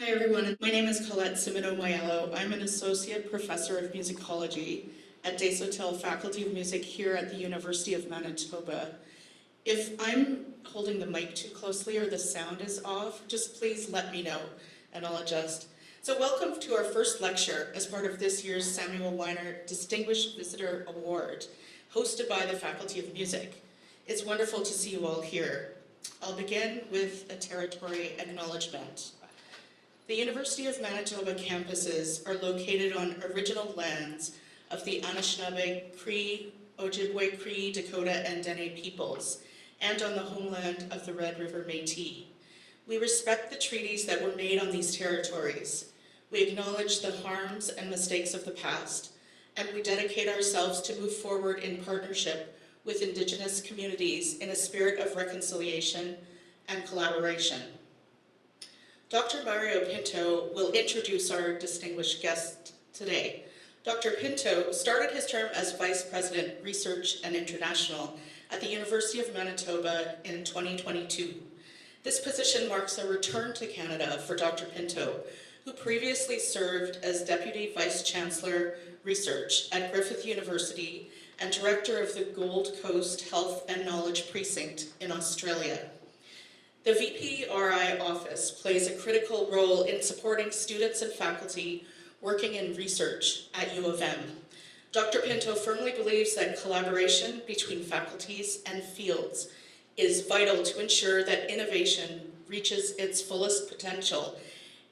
Hi everyone, my name is Colette Cimino-Mayello. I'm an Associate Professor of Musicology at Desautels Faculty of Music here at the University of Manitoba. If I'm holding the mic too closely or the sound is off, just please let me know and I'll adjust. So welcome to our first lecture as part of this year's Samuel Weiner Distinguished Visitor Award, hosted by the Faculty of Music. It's wonderful to see you all here. I'll begin with a territory acknowledgement. The University of Manitoba campuses are located on original lands of the Anishinaabe, Cree, Ojibwe, Cree, Dakota, and Dene peoples, and on the homeland of the Red River Métis. We respect the treaties that were made on these territories. We acknowledge the harms and mistakes of the past, and we dedicate ourselves to move forward in partnership with Indigenous communities in a spirit of reconciliation and collaboration. Dr. Mario Pinto will introduce our distinguished guest today. Dr. Pinto started his term as Vice President, Research and International at the University of Manitoba in 2022. This position marks a return to Canada for Dr. Pinto, who previously served as Deputy Vice Chancellor Research at Griffith University and Director of the Gold Coast Health and Knowledge Precinct in Australia. The VPRI office plays a critical role in supporting students and faculty working in research at U of M. Dr. Pinto firmly believes that collaboration between faculties and fields is vital to ensure that innovation reaches its fullest potential,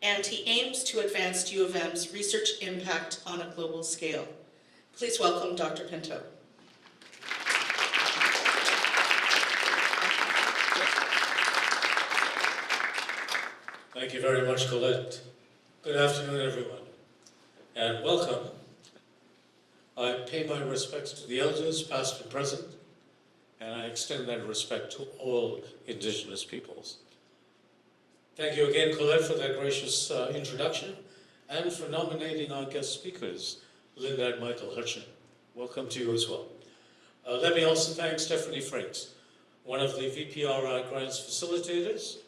and he aims to advance U of M's research impact on a global scale. Please welcome Dr. Pinto. Thank you very much, Colette. Good afternoon, everyone, and welcome. I pay my respects to the elders, past and present, and I extend that respect to all Indigenous peoples. Thank you again, Colette, for that gracious introduction, and for nominating our guest speakers, Linda and Michael Hutcheon. Welcome to you as well. Let me also thank Stephanie Frakes, one of the VPRI grants facilitators,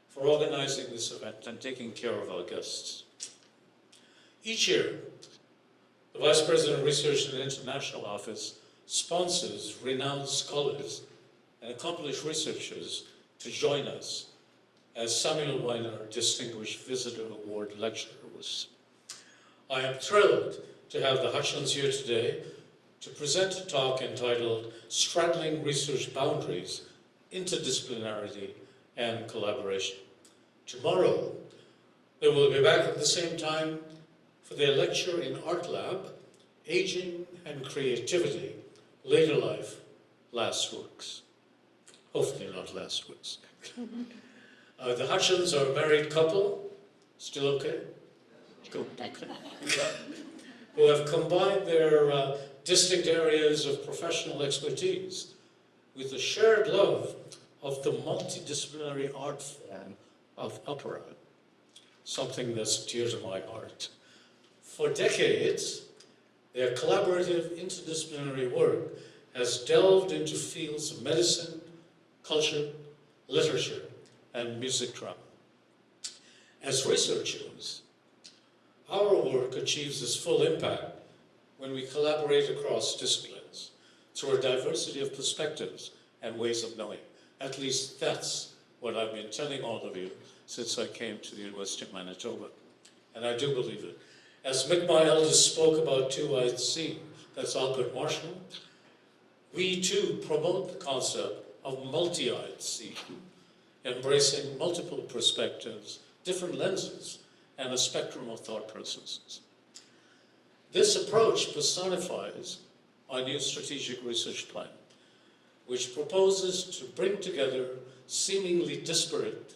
for organizing this event and taking care of our guests. Each year, the Vice President of Research in the International Office sponsors renowned scholars and accomplished researchers to join us as Samuel Weiner Distinguished Visitor Award lecturers. I am thrilled to have the Hutcheons here today to present a talk entitled Straddling Research Boundaries, Interdisciplinarity and Collaboration. Tomorrow, they will be back at the same time for their lecture in Art Lab, Aging and Creativity, Later Life, Last Works. Hopefully not last works. The Hutcheons are a married couple, still okay? Go. Who have combined their distinct areas of professional expertise with a shared love of the multidisciplinary art form of opera, something that's dear to my heart. For decades, their collaborative interdisciplinary work has delved into fields of medicine, culture, literature, and music drama. As researchers, our work achieves its full impact when we collaborate across disciplines through a diversity of perspectives and ways of knowing. At least that's what I've been telling all of you since I came to the University of Manitoba. And I do believe it. As Mick, my eldest, spoke about two-eyed seeing, that's Albert Marshall, we too promote the concept of multi-eyed seeing, embracing multiple perspectives, different lenses, and a spectrum of thought processes. This approach personifies our new strategic research plan, which proposes to bring together seemingly disparate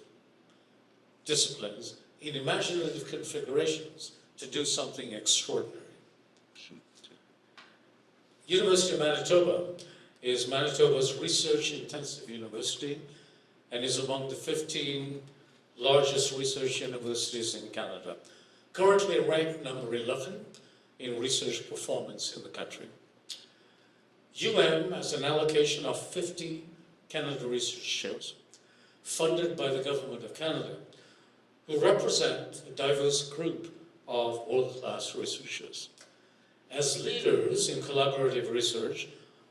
disciplines in imaginative configurations to do something extraordinary. University of Manitoba is Manitoba's research-intensive university and is among the 15 largest research universities in Canada, currently ranked number 11 in research performance in the country. UM has an allocation of 50 Canada Research Shares, funded by the Government of Canada, who represent a diverse group of world-class researchers. As leaders in collaborative research,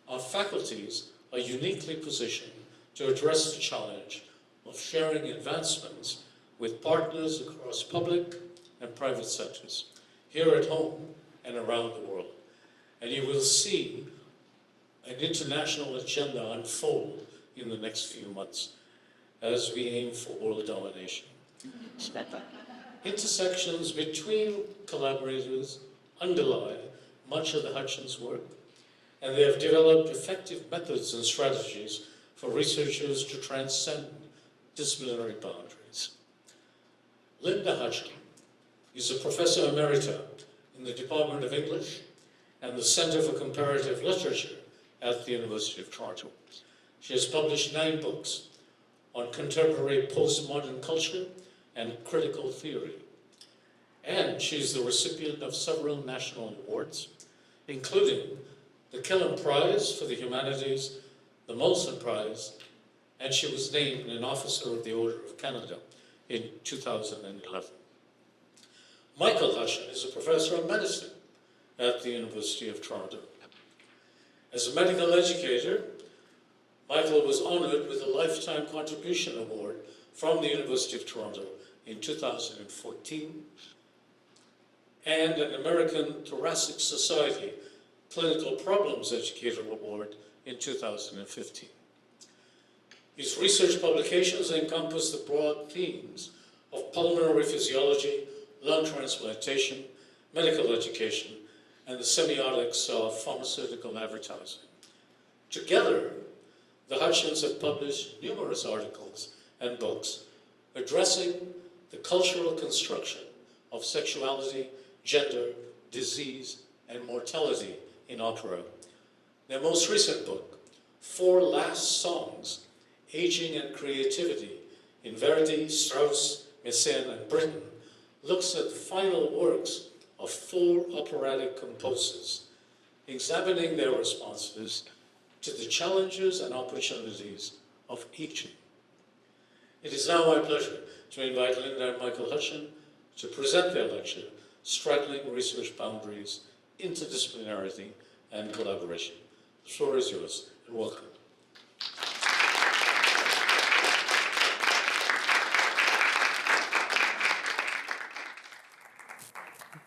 our faculties are uniquely positioned to address the challenge of sharing advancements with partners across public and private sectors, here at home and around the world. And you will see an international agenda unfold in the next few months as we aim for world domination. Intersections between collaborators underlie much of the Hutcheons' work, and they have developed effective methods and strategies for researchers to transcend disciplinary boundaries. Linda Hutcheon is a professor emerita in the Department of English and the Center for Comparative Literature at the University of Toronto. She has published 9 books on contemporary postmodern culture and critical theory. And she is the recipient of several national awards, including the Killam Prize for the Humanities, the Molson Prize, and she was named an Officer of the Order of Canada in 2011. Michael Hutcheon is a professor of medicine at the University of Toronto. As a medical educator, Michael was honored with a Lifetime Contribution Award from the University of Toronto in 2014 and an American Thoracic Society Clinical Problems Educator Award in 2015. His research publications encompass the broad themes of pulmonary physiology, lung transplantation, medical education, and the semiotics of pharmaceutical advertising. Together, the Hutcheons have published numerous articles and books addressing the cultural construction of sexuality, gender, disease, and mortality in opera. Their most recent book, 4 Last Songs, Aging and Creativity in Verdi, Strauss, Messiaen, and Britten, looks at the final works of 4 operatic composers, examining their responses to the challenges and opportunities of aging. It is now my pleasure to invite Linda and Michael Hutcheon to present their lecture, Straddling Research Boundaries, Interdisciplinarity, and Collaboration. The floor is yours, and welcome.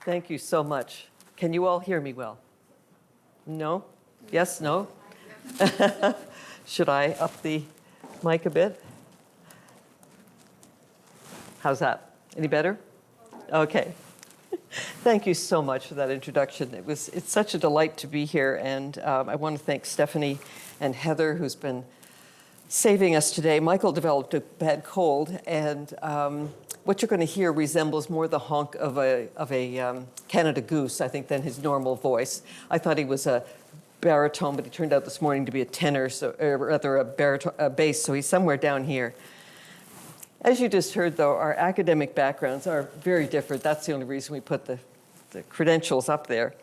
Thank you so much. Can you all hear me well? No? Yes? No? Should I up the mic a bit? How's that? Any better? Okay. Thank you so much for that introduction. It's such a delight to be here, and I want to thank Stephanie and Heather, who's been saving us today. Michael developed a bad cold, and what you're going to hear resembles more the honk of a Canada goose, I think, than his normal voice. I thought he was a baritone, but he turned out this morning to be a tenor, or rather a bass, so he's somewhere down here. As you just heard, though, our academic backgrounds are very different. That's the only reason we put the credentials up there.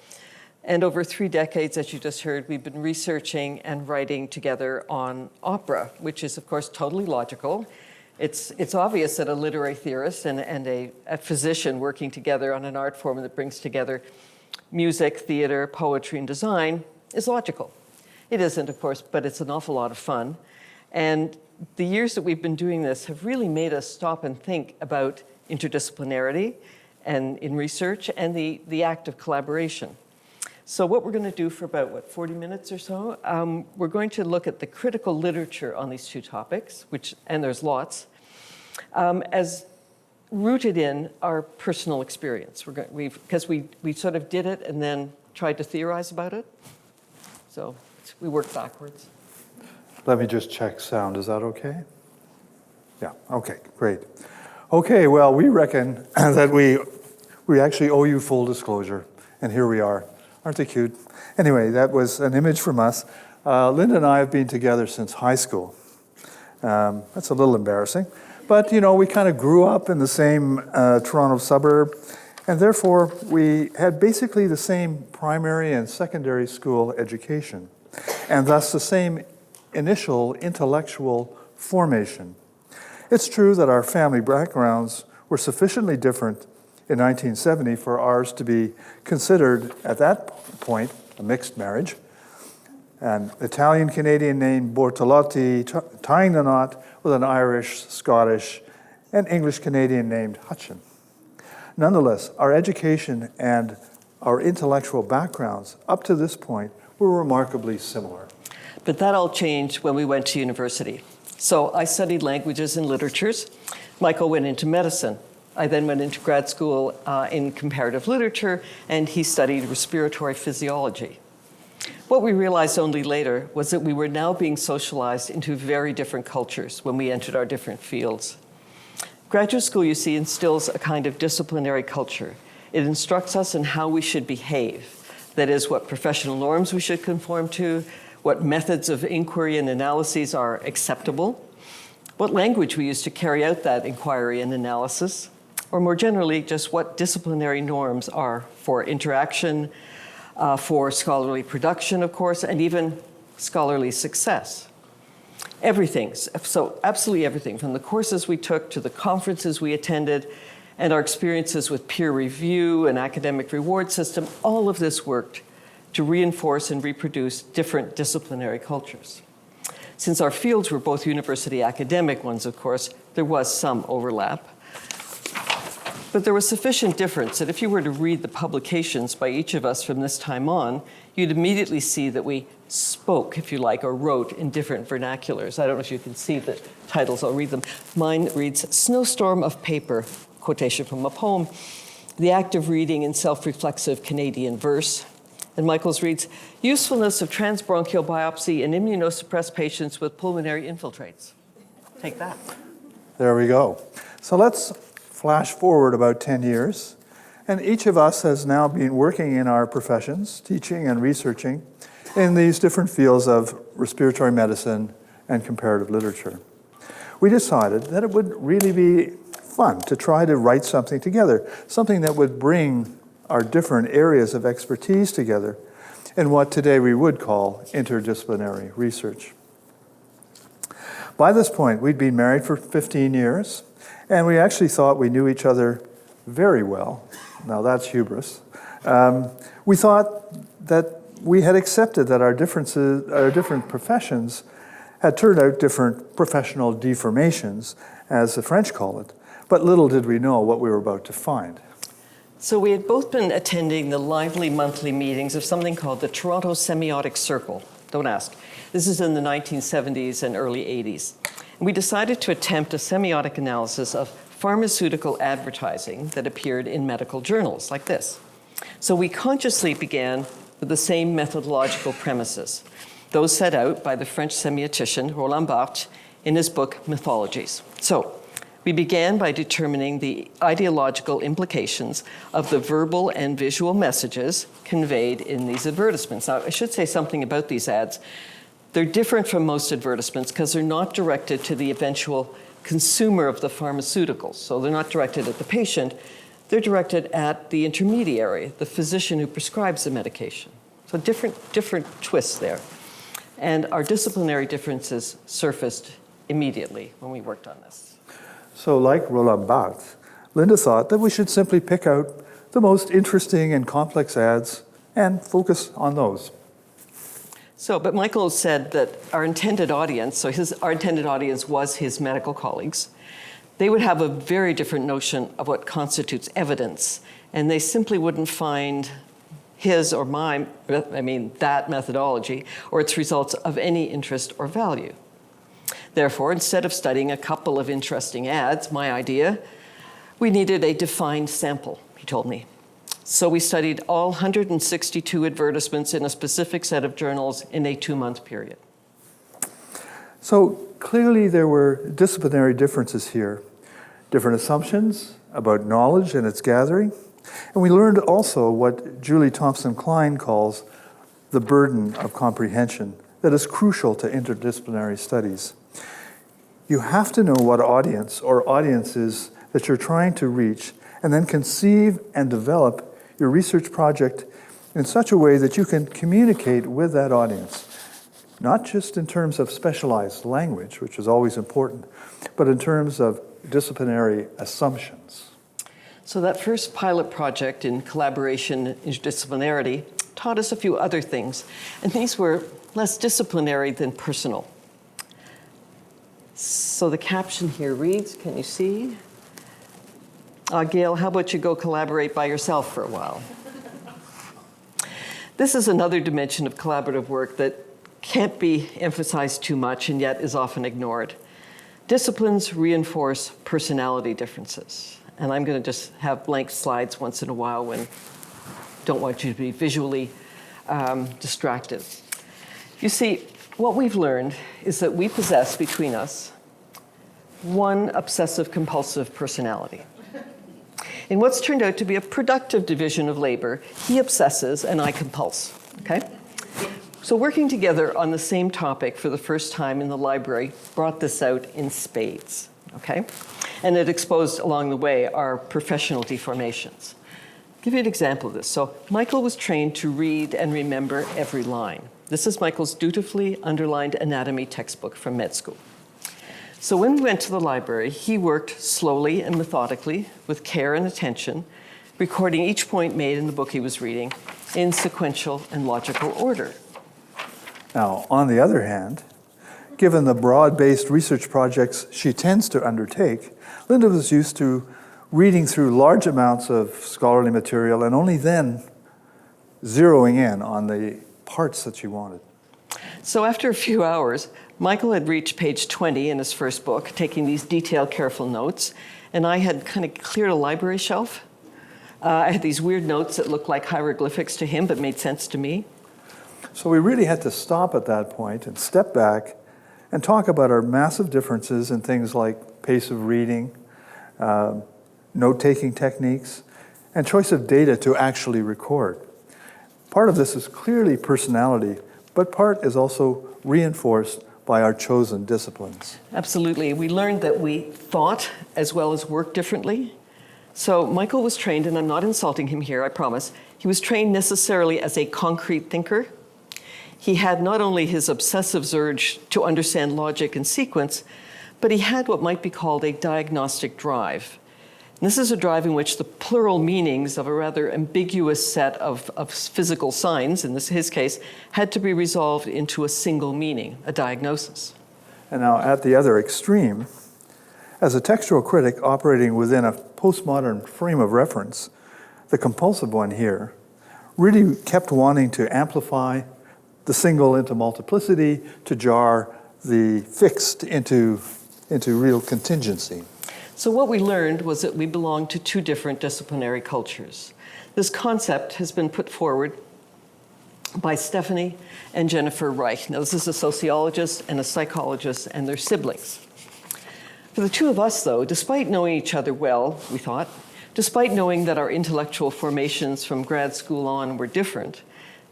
And over 3 decades, as you just heard, we've been researching and writing together on opera, which is, of course, totally logical. It's obvious that a literary theorist and a physician working together on an art form that brings together music, theater, poetry, and design is logical. It isn't, of course, but it's an awful lot of fun. And the years that we've been doing this have really made us stop and think about interdisciplinarity and in research and the act of collaboration. So what we're going to do for about, 40 minutes or so, we're going to look at the critical literature on these 2 topics, and there's lots, as rooted in our personal experience. Because we sort of did it and then tried to theorize about it. So we work backwards. Let me just check sound. Is that okay? Yeah, okay, great. Okay, well, we reckon that we actually owe you full disclosure, and here we are. Aren't they cute? Anyway, that was an image from us. Linda and I have been together since high school. That's a little embarrassing. But, we kind of grew up in the same Toronto suburb, and therefore we had basically the same primary and secondary school education, and thus the same initial intellectual formation. It's true that our family backgrounds were sufficiently different in 1970 for ours to be considered, at that point, a mixed marriage. An Italian-Canadian named Bortolotti tying the knot with an Irish, Scottish, and English-Canadian named Hutcheon. Nonetheless, our education and our intellectual backgrounds up to this point were remarkably similar. But that all changed when we went to university. So I studied languages and literatures. Michael went into medicine. I then went into grad school in comparative literature, and he studied respiratory physiology. What we realized only later was that we were now being socialized into very different cultures when we entered our different fields. Graduate school, you see, instills a kind of disciplinary culture. It instructs us in how we should behave. That is, what professional norms we should conform to, what methods of inquiry and analyses are acceptable, what language we use to carry out that inquiry and analysis, or more generally, just what disciplinary norms are for interaction, for scholarly production, of course, and even scholarly success. Everything, so absolutely everything, from the courses we took to the conferences we attended and our experiences with peer review and academic reward system, all of this worked to reinforce and reproduce different disciplinary cultures. Since our fields were both university academic ones, of course, there was some overlap. But there was sufficient difference that if you were to read the publications by each of us from this time on, you'd immediately see that we spoke, if you like, or wrote in different vernaculars. I don't know if you can see the titles, I'll read them. Mine reads, Snowstorm of Paper, quotation from a poem, the act of reading in self-reflexive Canadian verse. And Michael's reads, usefulness of transbronchial biopsy in immunosuppressed patients with pulmonary infiltrates. Take that. There we go. So let's flash forward about 10 years, and each of us has now been working in our professions, teaching and researching in these different fields of respiratory medicine and comparative literature. We decided that it would really be fun to try to write something together, something that would bring our different areas of expertise together in what today we would call interdisciplinary research. By this point, we'd been married for 15 years, and we actually thought we knew each other very well. Now that's hubris. We thought that we had accepted that our different professions had turned out different professional deformations, as the French call it. But little did we know what we were about to find. So we had both been attending the lively monthly meetings of something called the Toronto Semiotic Circle. Don't ask. This is in the 1970s and early 80s. And we decided to attempt a semiotic analysis of pharmaceutical advertising that appeared in medical journals like this. So we consciously began with the same methodological premises, those set out by the French semiotician Roland Barthes in his book Mythologies. So we began by determining the ideological implications of the verbal and visual messages conveyed in these advertisements. Now, I should say something about these ads. They're different from most advertisements because they're not directed to the eventual consumer of the pharmaceuticals. So they're not directed at the patient. They're directed at the intermediary, the physician who prescribes the medication. So different twists there. And our disciplinary differences surfaced immediately when we worked on this. So like Roland Barthes, Linda thought that we should simply pick out the most interesting and complex ads and focus on those. So, but Michael said that our intended audience, our intended audience was his medical colleagues. They would have a very different notion of what constitutes evidence, and they simply wouldn't find his or that methodology or its results of any interest or value. Therefore, instead of studying a couple of interesting ads, my idea, we needed a defined sample, he told me. So we studied all 162 advertisements in a specific set of journals in a 2-month period. So clearly there were disciplinary differences here, different assumptions about knowledge and its gathering. And we learned also what Julie Thompson-Klein calls the burden of comprehension that is crucial to interdisciplinary studies. You have to know what audience or audiences that you're trying to reach, and then conceive and develop your research project in such a way that you can communicate with that audience, not just in terms of specialized language, which is always important, but in terms of interdisciplinary assumptions. So that first pilot project in collaboration interdisciplinarity taught us a few other things, and these were less disciplinary than personal. So the caption here reads, can you see? Gail, how about you go collaborate by yourself for a while? This is another dimension of collaborative work that can't be emphasized too much and yet is often ignored. Disciplines reinforce personality differences. And I'm going to just have blank slides once in a while when I don't want you to be visually distracted. You see, what we've learned is that we possess between us one obsessive-compulsive personality. In what's turned out to be a productive division of labor, he obsesses and I compulse, okay? So working together on the same topic for the first time in the library brought this out in spades, okay? And it exposed along the way our professional deformations. I'll give you an example of this. So Michael was trained to read and remember every line. This is Michael's dutifully underlined anatomy textbook from med school. So when we went to the library, he worked slowly and methodically with care and attention, recording each point made in the book he was reading in sequential and logical order. Now, on the other hand, given the broad-based research projects she tends to undertake, Linda was used to reading through large amounts of scholarly material and only then zeroing in on the parts that she wanted. So after a few hours, Michael had reached page 20 in his first book, taking these detailed, careful notes, and I had kind of cleared a library shelf. I had these weird notes that looked like hieroglyphics to him, but made sense to me. So we really had to stop at that point and step back and talk about our massive differences in things like pace of reading, note-taking techniques, and choice of data to actually record. Part of this is clearly personality, but part is also reinforced by our chosen disciplines. Absolutely. We learned that we thought as well as worked differently. So Michael was trained, and I'm not insulting him here, I promise. He was trained necessarily as a concrete thinker. He had not only his obsessive urge to understand logic and sequence, but he had what might be called a diagnostic drive. And this is a drive in which the plural meanings of a rather ambiguous set of physical signs, in his case, had to be resolved into a single meaning, a diagnosis. And now at the other extreme, as a textual critic operating within a postmodern frame of reference, the compulsive one here really kept wanting to amplify the single into multiplicity, to jar the fixed into real contingency. So what we learned was that we belong to two different disciplinary cultures. This concept has been put forward by Stephanie and Jennifer Reich. Now, this is a sociologist and a psychologist and their siblings. For the two of us, though, despite knowing each other well, we thought, despite knowing that our intellectual formations from grad school on were different,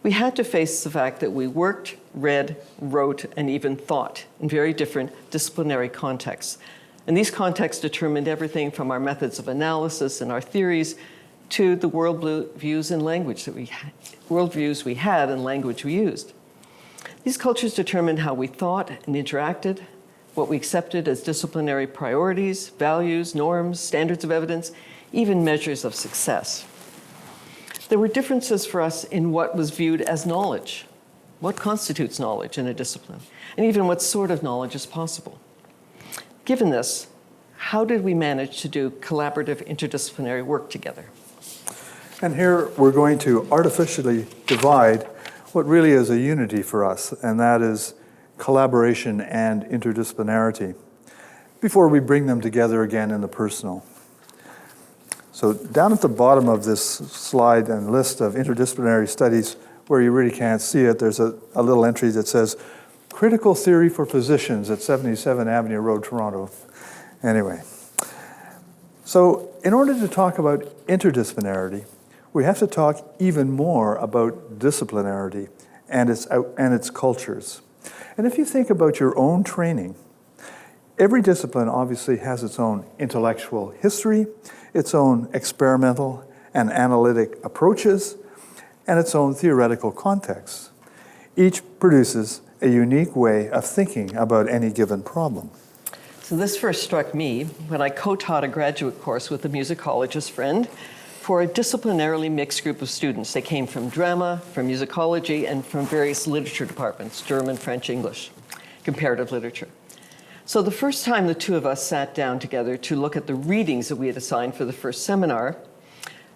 we had to face the fact that we worked, read, wrote, and even thought in very different disciplinary contexts. And these contexts determined everything from our methods of analysis and our theories to the worldviews and language that worldviews we had and language we used. These cultures determined how we thought and interacted, what we accepted as disciplinary priorities, values, norms, standards of evidence, even measures of success. There were differences for us in what was viewed as knowledge, what constitutes knowledge in a discipline, and even what sort of knowledge is possible. Given this, how did we manage to do collaborative interdisciplinary work together? And here we're going to artificially divide what really is a unity for us, and that is collaboration and interdisciplinarity, before we bring them together again in the personal. So down at the bottom of this slide and list of interdisciplinary studies, where you really can't see it, there's a little entry that says, Critical Theory for Physicians at 77 Avenue Road, Toronto. Anyway, so in order to talk about interdisciplinarity, we have to talk even more about disciplinarity and its cultures. And if you think about your own training, every discipline obviously has its own intellectual history, its own experimental and analytic approaches, and its own theoretical context. Each produces a unique way of thinking about any given problem. So this first struck me when I co-taught a graduate course with a musicologist friend for a disciplinarily mixed group of students. They came from drama, from musicology, and from various literature departments, German, French, English, comparative literature. So the first time the two of us sat down together to look at the readings that we had assigned for the first seminar,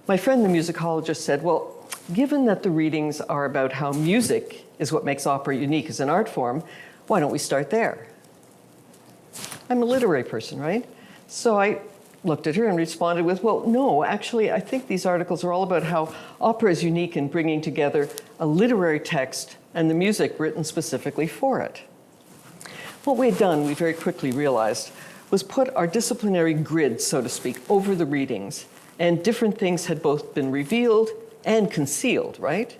my friend, the musicologist, said, well, given that the readings are about how music is what makes opera unique as an art form, why don't we start there? I'm a literary person, right? So I looked at her and responded with, well, no, actually, I think these articles are all about how opera is unique in bringing together a literary text and the music written specifically for it. What we had done, we very quickly realized, was put our disciplinary grid, so to speak, over the readings, and different things had both been revealed and concealed, right,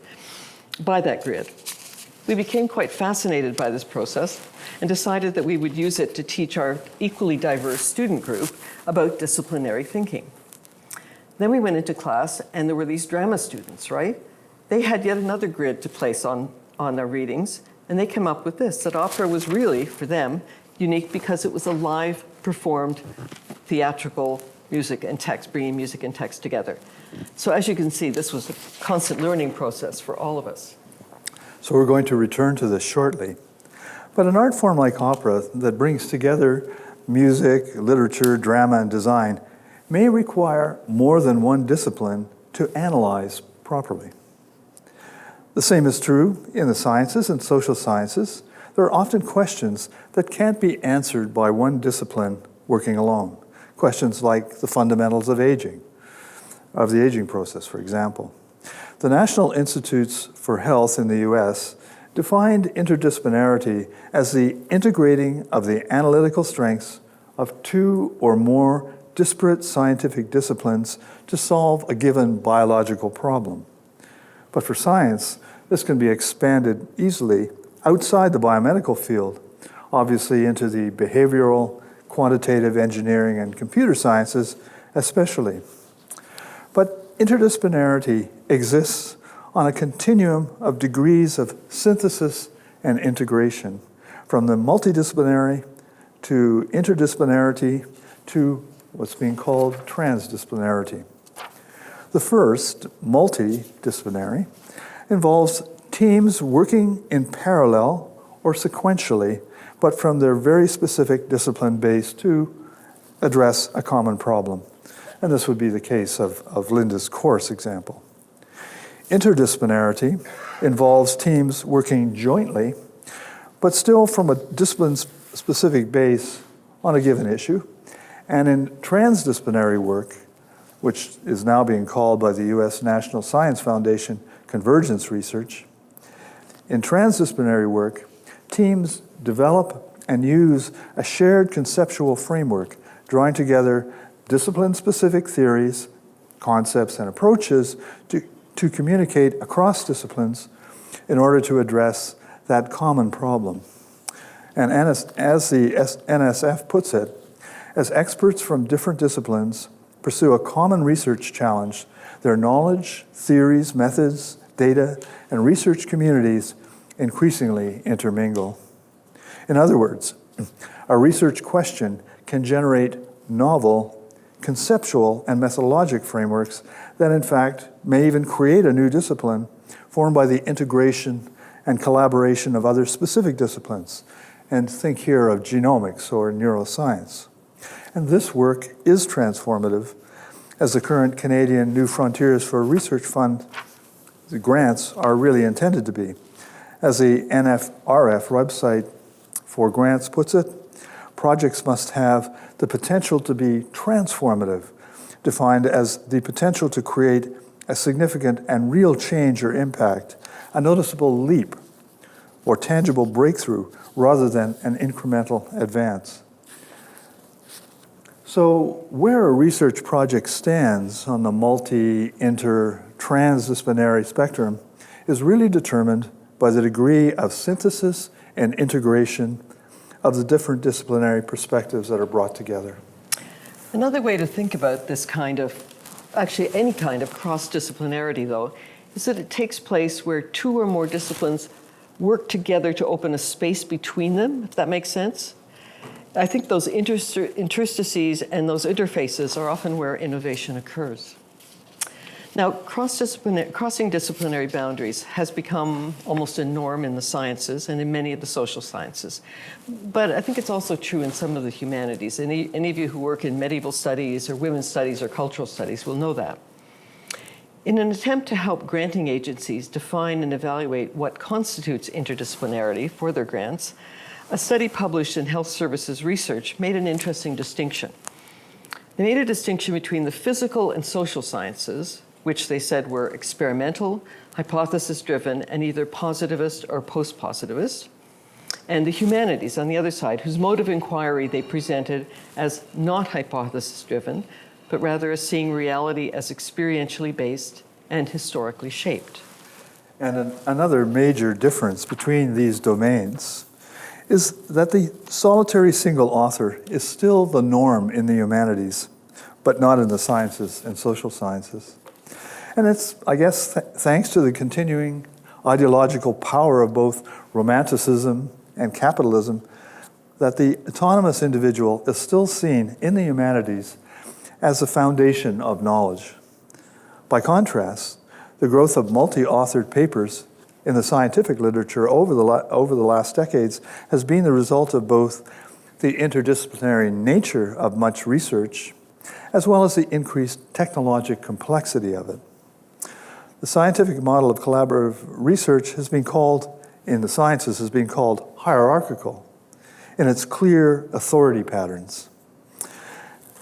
by that grid. We became quite fascinated by this process and decided that we would use it to teach our equally diverse student group about disciplinary thinking. Then we went into class, and there were these drama students, right? They had yet another grid to place on their readings, and they came up with this, that opera was really, for them, unique because it was a live, performed, theatrical music and text, bringing music and text together. So as you can see, this was a constant learning process for all of us. So we're going to return to this shortly. But an art form like opera that brings together music, literature, drama, and design may require more than one discipline to analyze properly. The same is true in the sciences and social sciences. There are often questions that can't be answered by one discipline working alone. Questions like the fundamentals of aging, of the aging process, for example. The National Institutes for Health in the US defined interdisciplinarity as the integrating of the analytical strengths of two or more disparate scientific disciplines to solve a given biological problem. But for science, this can be expanded easily outside the biomedical field, obviously into the behavioral, quantitative engineering, and computer sciences especially. But interdisciplinarity exists on a continuum of degrees of synthesis and integration, from the multidisciplinary to interdisciplinarity to what's being called transdisciplinarity. The first, multidisciplinary, involves teams working in parallel or sequentially, but from their very specific discipline base to address a common problem. And this would be the case of Linda's course example. Interdisciplinarity involves teams working jointly, but still from a discipline-specific base on a given issue. And in transdisciplinary work, which is now being called by the U.S. National Science Foundation convergence research, in transdisciplinary work, teams develop and use a shared conceptual framework, drawing together discipline-specific theories, concepts, and approaches to communicate across disciplines in order to address that common problem. And as the NSF puts it, as experts from different disciplines pursue a common research challenge, their knowledge, theories, methods, data, and research communities increasingly intermingle. In other words, a research question can generate novel, conceptual, and methodologic frameworks that in fact may even create a new discipline formed by the integration and collaboration of other specific disciplines. And think here of genomics or neuroscience. And this work is transformative, as the current Canadian New Frontiers for Research Fund, the grants are really intended to be. As the NFRF website for grants puts it, projects must have the potential to be transformative, defined as the potential to create a significant and real change or impact, a noticeable leap or tangible breakthrough rather than an incremental advance. So where a research project stands on the multi, inter, transdisciplinary spectrum is really determined by the degree of synthesis and integration of the different disciplinary perspectives that are brought together. Another way to think about this kind of, actually any kind of cross-disciplinarity though, is that it takes place where two or more disciplines work together to open a space between them, if that makes sense. I think those interstices and those interfaces are often where innovation occurs. Now, crossing disciplinary boundaries has become almost a norm in the sciences and in many of the social sciences. But I think it's also true in some of the humanities. Any of you who work in medieval studies or women's studies or cultural studies will know that. In an attempt to help granting agencies define and evaluate what constitutes interdisciplinarity for their grants, a study published in Health Services Research made an interesting distinction. They made a distinction between the physical and social sciences, which they said were experimental, hypothesis-driven, and either positivist or post-positivist, and the humanities on the other side, whose mode of inquiry they presented as not hypothesis-driven, but rather as seeing reality as experientially based and historically shaped. And another major difference between these domains is that the solitary single author is still the norm in the humanities, but not in the sciences and social sciences. And it's, I guess, thanks to the continuing ideological power of both Romanticism and capitalism, that the autonomous individual is still seen in the humanities as the foundation of knowledge. By contrast, the growth of multi-authored papers in the scientific literature over the last decades has been the result of both the interdisciplinary nature of much research, as well as the increased technologic complexity of it. The scientific model of collaborative research has been called, in the sciences, has been called hierarchical in its clear authority patterns.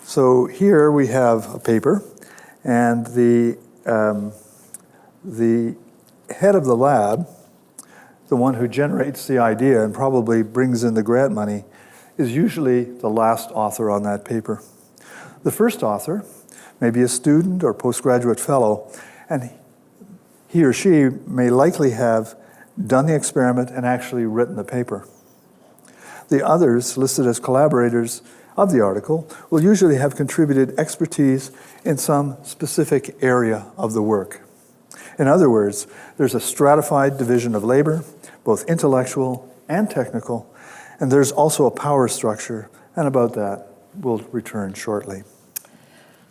So here we have a paper, and the head of the lab, the one who generates the idea and probably brings in the grant money, is usually the last author on that paper. The first author may be a student or postgraduate fellow, and he or she may likely have done the experiment and actually written the paper. The others, listed as collaborators of the article, will usually have contributed expertise in some specific area of the work. In other words, there's a stratified division of labor, both intellectual and technical, and there's also a power structure, and about that we'll return shortly.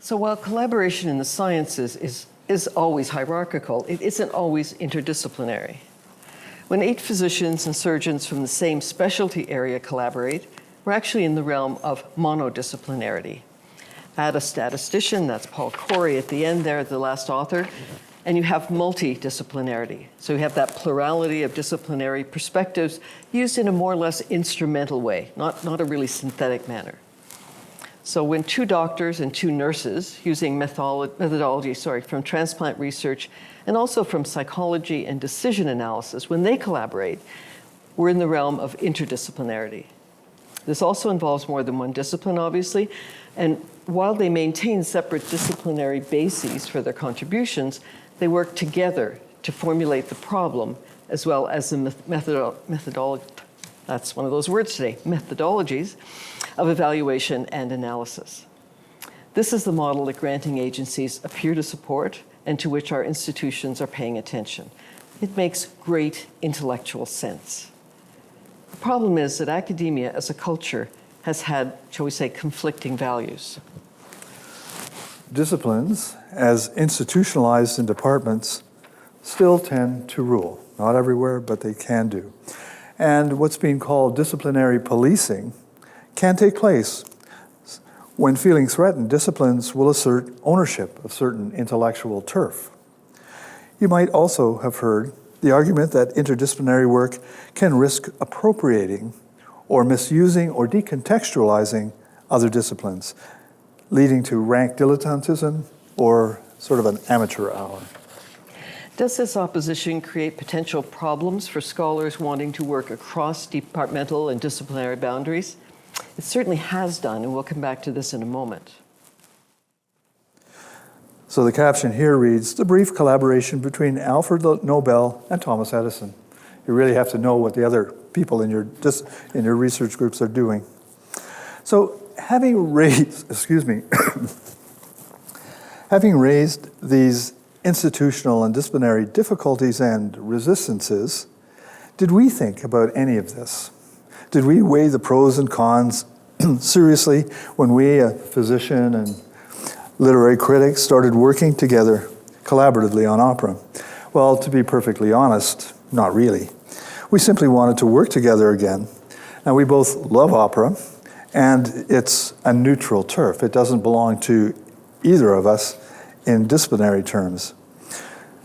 So while collaboration in the sciences is always hierarchical, it isn't always interdisciplinary. When 8 physicians and surgeons from the same specialty area collaborate, we're actually in the realm of monodisciplinarity. Add a statistician, that's Paul Corey at the end there, the last author, and you have multidisciplinarity. So you have that plurality of disciplinary perspectives used in a more or less instrumental way, not a really synthetic manner. So when 2 doctors and 2 nurses using methodology from transplant research and also from psychology and decision analysis, when they collaborate, we're in the realm of interdisciplinarity. This also involves more than one discipline, obviously, and while they maintain separate disciplinary bases for their contributions, they work together to formulate the problem as well as the methodology, that's one of those words today, methodologies of evaluation and analysis. This is the model that granting agencies appear to support and to which our institutions are paying attention. It makes great intellectual sense. The problem is that academia as a culture has had, shall we say, conflicting values. Disciplines, as institutionalized in departments, still tend to rule. Not everywhere, but they can do. And what's being called disciplinary policing can take place. When feeling threatened, disciplines will assert ownership of certain intellectual turf. You might also have heard the argument that interdisciplinary work can risk appropriating or misusing or decontextualizing other disciplines, leading to rank dilettantism or sort of an amateur hour. Does this opposition create potential problems for scholars wanting to work across departmental and disciplinary boundaries? It certainly has done, and we'll come back to this in a moment. So the caption here reads, "The brief collaboration between Alfred Nobel and Thomas Edison." You really have to know what the other people in your research groups are doing. So having raised, having raised these institutional and disciplinary difficulties and resistances, did we think about any of this? Did we weigh the pros and cons seriously when we, a physician and literary critics, started working together collaboratively on opera? Well, to be perfectly honest, not really. We simply wanted to work together again. Now, we both love opera, and it's a neutral turf. It doesn't belong to either of us in disciplinary terms.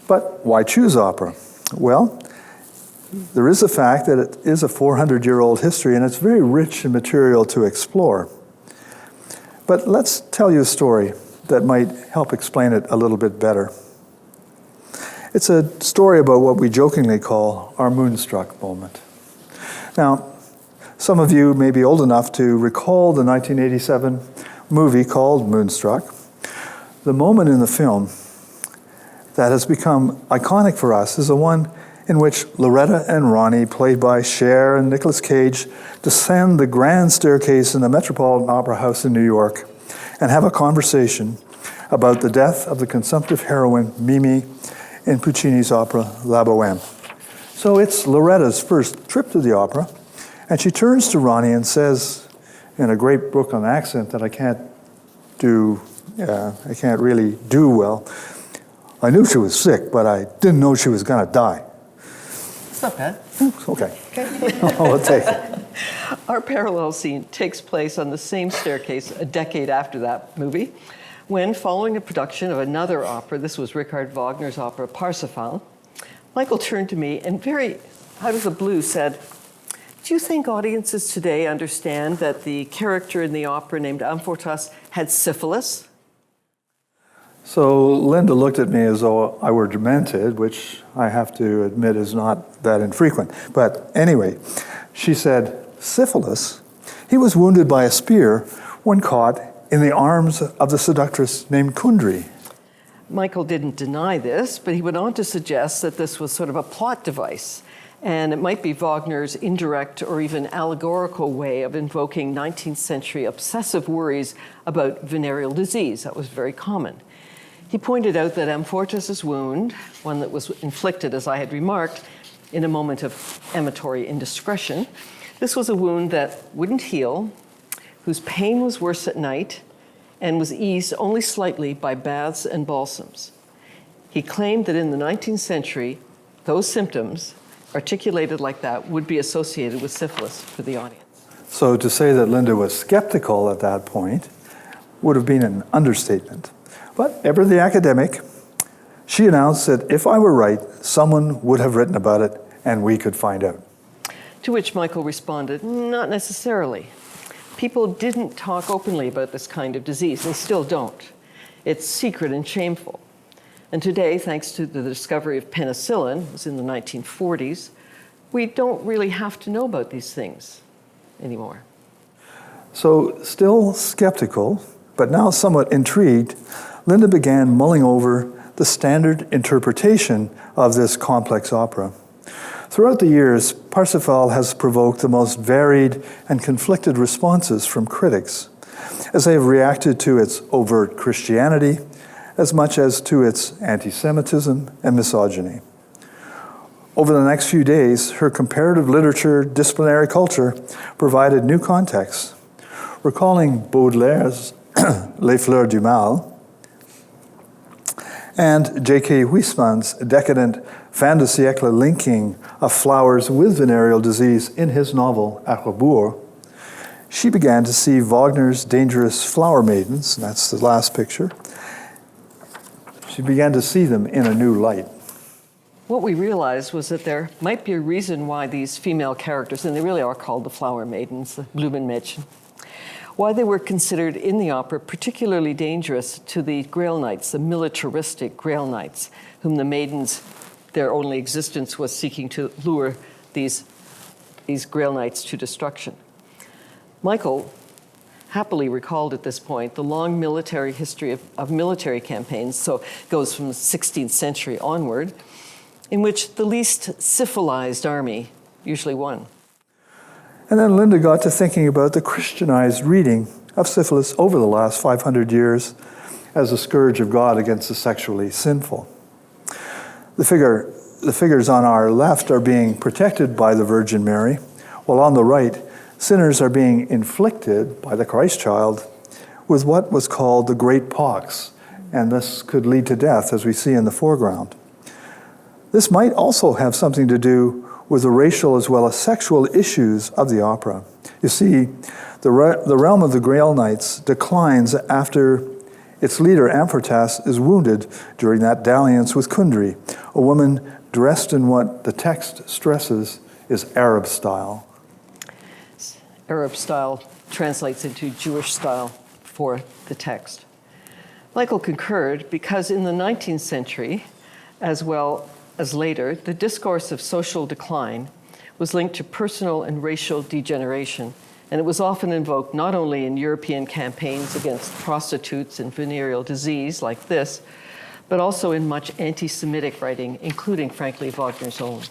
But why choose opera? Well, there is the fact that it is a 400-year-old history, and it's very rich in material to explore. But let's tell you a story that might help explain it a little bit better. It's a story about what we jokingly call our moonstruck moment. Now, some of you may be old enough to recall the 1987 movie called Moonstruck. The moment in the film that has become iconic for us is the one in which Loretta and Ronnie, played by Cher and Nicolas Cage, descend the grand staircase in the Metropolitan Opera House in New York and have a conversation about the death of the consumptive heroine Mimi in Puccini's opera La Bohème. So it's Loretta's first trip to the opera, and she turns to Ronnie and says, in a great Brooklyn accent that I can't really do well, I knew she was sick, but I didn't know she was going to die. It's not bad. Okay. I'll take it. Our parallel scene takes place on the same staircase a decade after that movie, when, following a production of another opera, this was Richard Wagner's opera Parsifal, Michael turned to me and very out of the blue said, do you think audiences today understand that the character in the opera named Amfortas had syphilis? So Linda looked at me as though I were demented, which I have to admit is not that infrequent. But anyway, she said, syphilis? He was wounded by a spear when caught in the arms of the seductress named Kundry. Michael didn't deny this, but he went on to suggest that this was sort of a plot device, and it might be Wagner's indirect or even allegorical way of invoking 19th century obsessive worries about venereal disease. That was very common. He pointed out that Amfortas's wound, one that was inflicted, as I had remarked, in a moment of amatory indiscretion, this was a wound that wouldn't heal, whose pain was worse at night, and was eased only slightly by baths and balsams. He claimed that in the 19th century, those symptoms, articulated like that, would be associated with syphilis for the audience. So to say that Linda was skeptical at that point would have been an understatement. But ever the academic, she announced that if I were right, someone would have written about it and we could find out. To which Michael responded, not necessarily. People didn't talk openly about this kind of disease. They still don't. It's secret and shameful. And today, thanks to the discovery of penicillin, it was in the 1940s, we don't really have to know about these things anymore. So still skeptical, but now somewhat intrigued, Linda began mulling over the standard interpretation of this complex opera. Throughout the years, Parsifal has provoked the most varied and conflicted responses from critics, as they have reacted to its overt Christianity as much as to its anti-Semitism and misogyny. Over the next few days, her comparative literature disciplinary culture provided new contexts, recalling Baudelaire's Les Fleurs du Mal and J.K. Huysman's decadent fin de siècle linking of flowers with venereal disease in his novel À rebours. She began to see Wagner's dangerous flower maidens, and that's the last picture. She began to see them in a new light. What we realized was that there might be a reason why these female characters, and they really are called the flower maidens, the Blumenmädchen, why they were considered in the opera particularly dangerous to the Grail Knights, the militaristic Grail Knights, whom the maidens, their only existence was seeking to lure these Grail Knights to destruction. Michael happily recalled at this point the long military history of military campaigns, so it goes from the 16th century onward, in which the least civilized army usually won. And then Linda got to thinking about the Christianized reading of syphilis over the last 500 years as a scourge of God against the sexually sinful. The figures on our left are being protected by the Virgin Mary, while on the right, sinners are being inflicted by the Christ child with what was called the great pox, and this could lead to death, as we see in the foreground. This might also have something to do with the racial as well as sexual issues of the opera. You see, the realm of the Grail Knights declines after its leader, Amfortas, is wounded during that dalliance with Kundry, a woman dressed in what the text stresses is Arab style. Arab style translates into Jewish style for the text. Michael concurred because in the 19th century, as well as later, the discourse of social decline was linked to personal and racial degeneration, and it was often invoked not only in European campaigns against prostitutes and venereal disease like this, but also in much anti-Semitic writing, including, frankly, Wagner's own.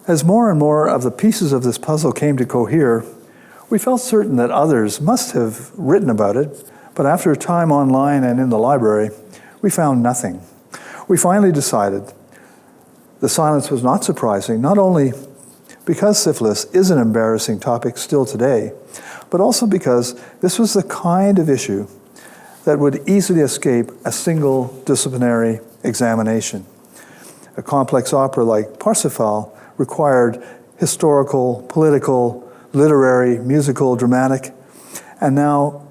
As more and more of the pieces of this puzzle came to cohere, we felt certain that others must have written about it, but after a time online and in the library, we found nothing. We finally decided the silence was not surprising, not only because syphilis is an embarrassing topic still today, but also because this was the kind of issue that would easily escape a single disciplinary examination. A complex opera like Parsifal required historical, political, literary, musical, dramatic, and now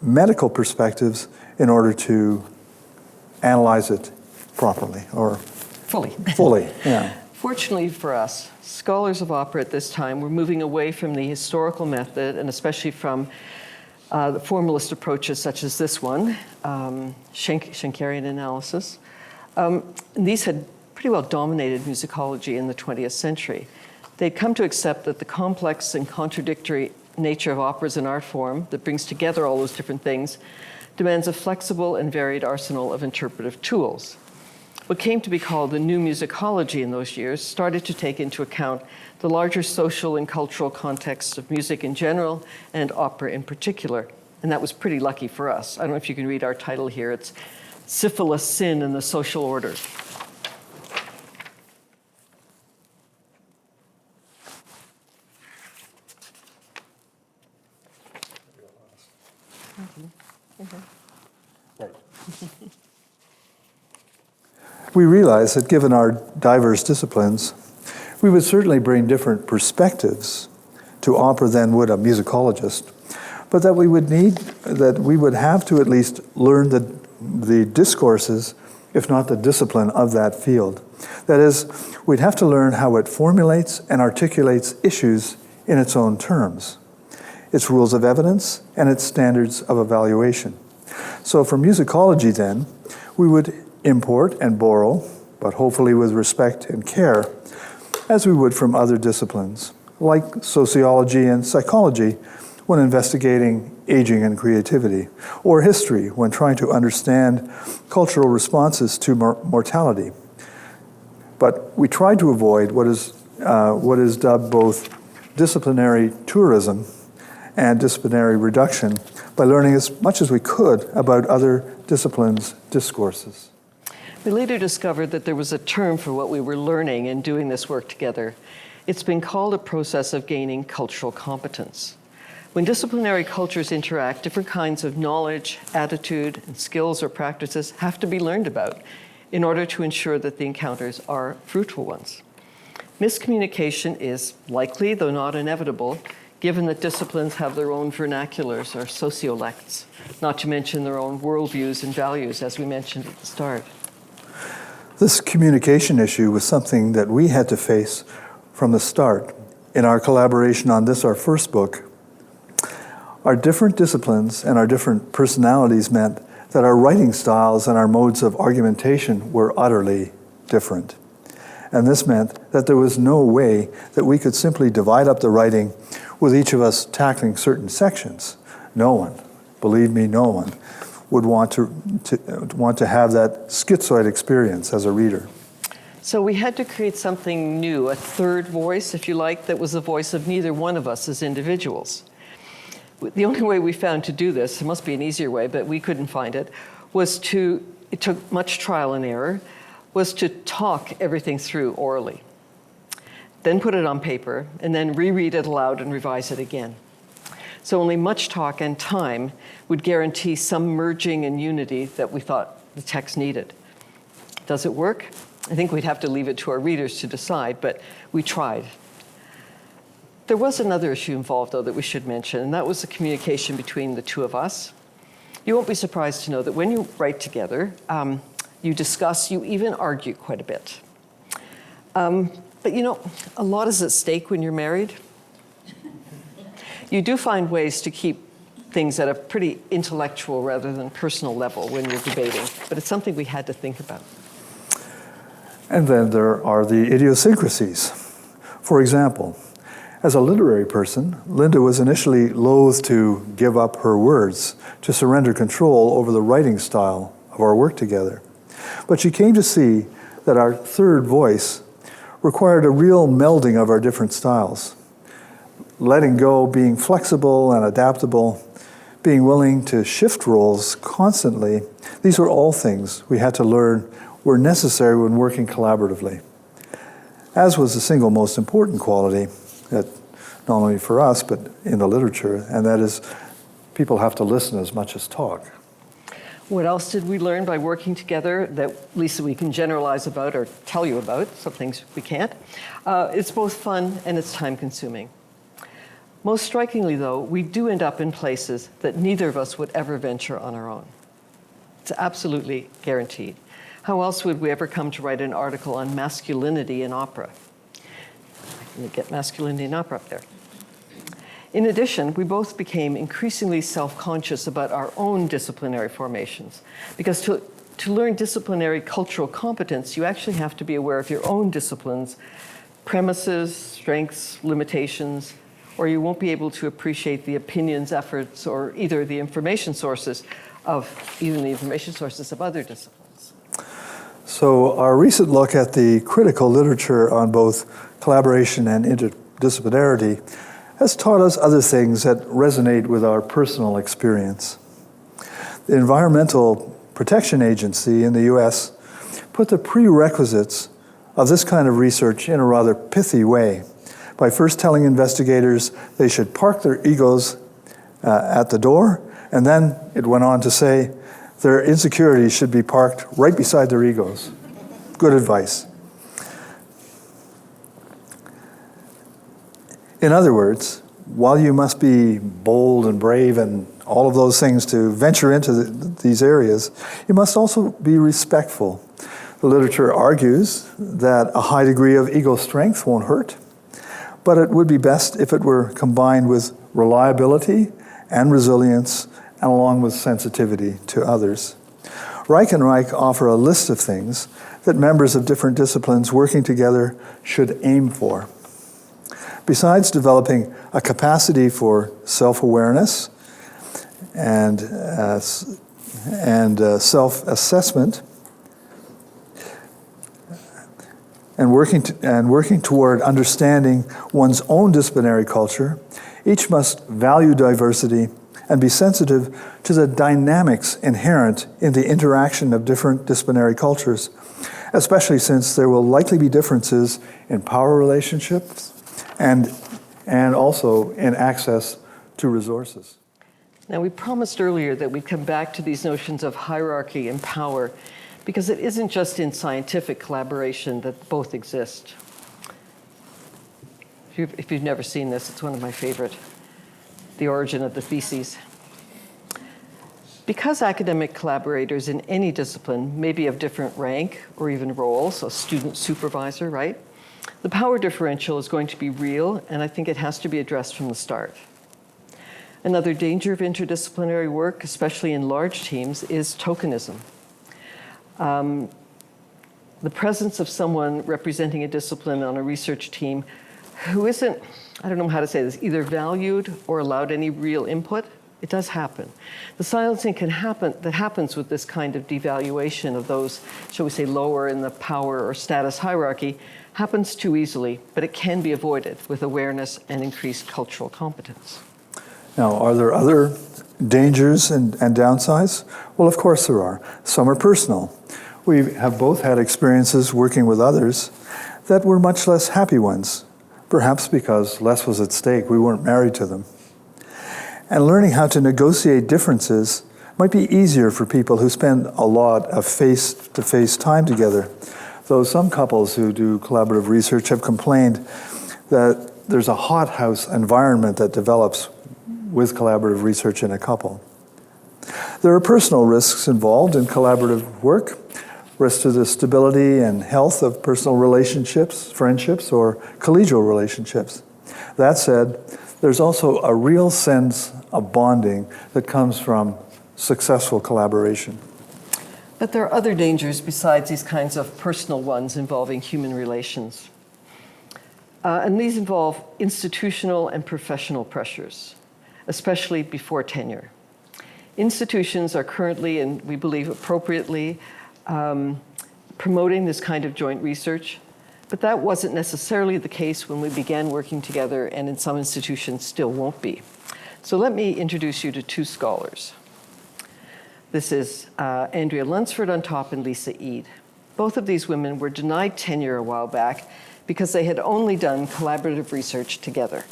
medical perspectives in order to analyze it properly or fully, yeah. Fortunately for us, scholars of opera at this time were moving away from the historical method, and especially from the formalist approaches such as this one, Schenkerian analysis. These had pretty well dominated musicology in the 20th century. They'd come to accept that the complex and contradictory nature of opera as an art form that brings together all those different things demands a flexible and varied arsenal of interpretive tools. What came to be called the new musicology in those years started to take into account the larger social and cultural context of music in general and opera in particular. And that was pretty lucky for us. I don't know if you can read our title here. It's Syphilis, Sin, and the Social Order. We realized that given our diverse disciplines, we would certainly bring different perspectives to opera than would a musicologist, but that we would have to at least learn the discourses, if not the discipline of that field. That is, we'd have to learn how it formulates and articulates issues in its own terms, its rules of evidence, and its standards of evaluation. So for musicology then, we would import and borrow, but hopefully with respect and care, as we would from other disciplines, like sociology and psychology when investigating aging and creativity, or history when trying to understand cultural responses to mortality. But we tried to avoid what is dubbed both disciplinary tourism and disciplinary reduction by learning as much as we could about other disciplines' discourses. We later discovered that there was a term for what we were learning in doing this work together. It's been called a process of gaining cultural competence. When disciplinary cultures interact, different kinds of knowledge, attitude, and skills or practices have to be learned about in order to ensure that the encounters are fruitful ones. Miscommunication is likely, though not inevitable, given that disciplines have their own vernaculars or sociolects, not to mention their own worldviews and values, as we mentioned at the start. This communication issue was something that we had to face from the start. In our collaboration on this, our first book, our different disciplines and our different personalities meant that our writing styles and our modes of argumentation were utterly different. And this meant that there was no way that we could simply divide up the writing with each of us tackling certain sections. No one, believe me, no one would want to have that schizoid experience as a reader. So we had to create something new, a third voice, if you like, that was the voice of neither one of us as individuals. The only way we found to do this, it must be an easier way, but we couldn't find it, it took much trial and error, was to talk everything through orally. then put it on paper, and then reread it aloud and revise it again. So only much talk and time would guarantee some merging and unity that we thought the text needed. Does it work? I think we'd have to leave it to our readers to decide, but we tried. There was another issue involved, though, that we should mention, and that was the communication between the two of us. You won't be surprised to know that when you write together, you discuss, you even argue quite a bit. But you know, a lot is at stake when you're married. You do find ways to keep things at a pretty intellectual rather than personal level when you're debating, but it's something we had to think about. And then there are the idiosyncrasies. For example, as a literary person, Linda was initially loath to give up her words, to surrender control over the writing style of our work together. But she came to see that our third voice required a real melding of our different styles. Letting go, being flexible and adaptable, being willing to shift roles constantly, these were all things we had to learn were necessary when working collaboratively. As was the single most important quality, that not only for us, but in the literature, and that is people have to listen as much as talk. What else did we learn by working together that, Lisa, we can generalize about or tell you about? Some things we can't. It's both fun and it's time-consuming. Most strikingly, though, we do end up in places that neither of us would ever venture on our own. It's absolutely guaranteed. How else would we ever come to write an article on masculinity in opera? Let me get masculinity in opera up there. In addition, we both became increasingly self-conscious about our own disciplinary formations, because to learn disciplinary cultural competence, you actually have to be aware of your own disciplines, premises, strengths, limitations, or you won't be able to appreciate the opinions, efforts, or either the information sources of other disciplines. So our recent look at the critical literature on both collaboration and interdisciplinarity has taught us other things that resonate with our personal experience. The Environmental Protection Agency in the US put the prerequisites of this kind of research in a rather pithy way by first telling investigators they should park their egos at the door, and then it went on to say their insecurities should be parked right beside their egos. Good advice. In other words, while you must be bold and brave and all of those things to venture into these areas, you must also be respectful. The literature argues that a high degree of ego strength won't hurt, but it would be best if it were combined with reliability and resilience, and along with sensitivity to others. Reich and Reich offer a list of things that members of different disciplines working together should aim for. Besides developing a capacity for self-awareness and self-assessment, and working toward understanding one's own disciplinary culture, each must value diversity and be sensitive to the dynamics inherent in the interaction of different disciplinary cultures, especially since there will likely be differences in power relationships and also in access to resources. Now, we promised earlier that we'd come back to these notions of hierarchy and power, because it isn't just in scientific collaboration that both exist. If you've never seen this, it's one of my favorite, The Origin of the Theses. Because academic collaborators in any discipline may be of different rank or even roles, a student supervisor, right? The power differential is going to be real, and I think it has to be addressed from the start. Another danger of interdisciplinary work, especially in large teams, is tokenism. The presence of someone representing a discipline on a research team who isn't, I don't know how to say this, either valued or allowed any real input, it does happen. The silencing that happens with this kind of devaluation of those, shall we say, lower in the power or status hierarchy, happens too easily, but it can be avoided with awareness and increased cultural competence. Now, are there other dangers and downsides? Well, of course there are. Some are personal. We have both had experiences working with others that were much less happy ones, perhaps because less was at stake, we weren't married to them. And learning how to negotiate differences might be easier for people who spend a lot of face-to-face time together. Though some couples who do collaborative research have complained that there's a hothouse environment that develops with collaborative research in a couple. There are personal risks involved in collaborative work, risks to the stability and health of personal relationships, friendships, or collegial relationships. That said, there's also a real sense of bonding that comes from successful collaboration. But there are other dangers besides these kinds of personal ones involving human relations. And these involve institutional and professional pressures, especially before tenure. Institutions are currently, and we believe appropriately, promoting this kind of joint research, but that wasn't necessarily the case when we began working together, and in some institutions still won't be. So let me introduce you to two scholars. This is Andrea Lunsford on top and Lisa Eade. Both of these women were denied tenure a while back because they had only done collaborative research together.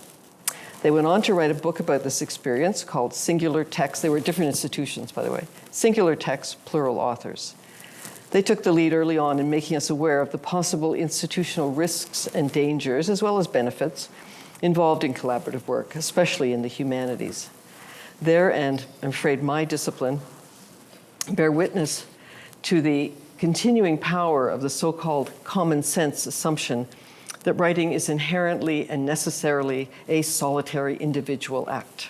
They went on to write a book about this experience called Singular Texts. They were at different institutions, by the way. Singular Texts, Plural Authors. They took the lead early on in making us aware of the possible institutional risks and dangers, as well as benefits, involved in collaborative work, especially in the humanities. Their, and I'm afraid my discipline, bear witness to the continuing power of the so-called common sense assumption that writing is inherently and necessarily a solitary individual act,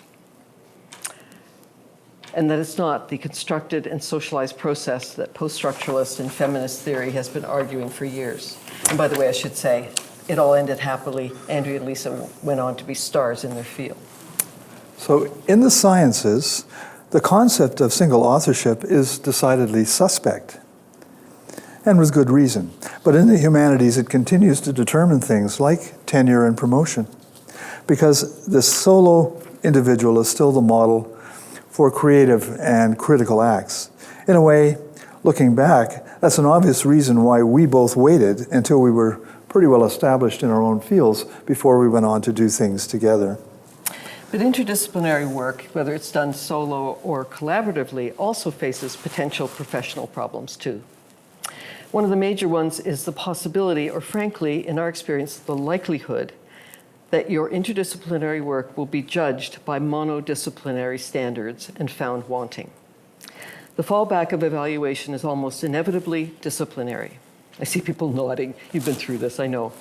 and that it's not the constructed and socialized process that post-structuralist and feminist theory has been arguing for years. And by the way, I should say, it all ended happily. Andrea and Lisa went on to be stars in their field. So in the sciences, the concept of single authorship is decidedly suspect, and with good reason. But in the humanities, it continues to determine things like tenure and promotion, because the solo individual is still the model for creative and critical acts. In a way, looking back, that's an obvious reason why we both waited until we were pretty well established in our own fields before we went on to do things together. But interdisciplinary work, whether it's done solo or collaboratively, also faces potential professional problems too. One of the major ones is the possibility, or frankly, in our experience, the likelihood that your interdisciplinary work will be judged by monodisciplinary standards and found wanting. The fallback of evaluation is almost inevitably disciplinary. I see people nodding. You've been through this, I know.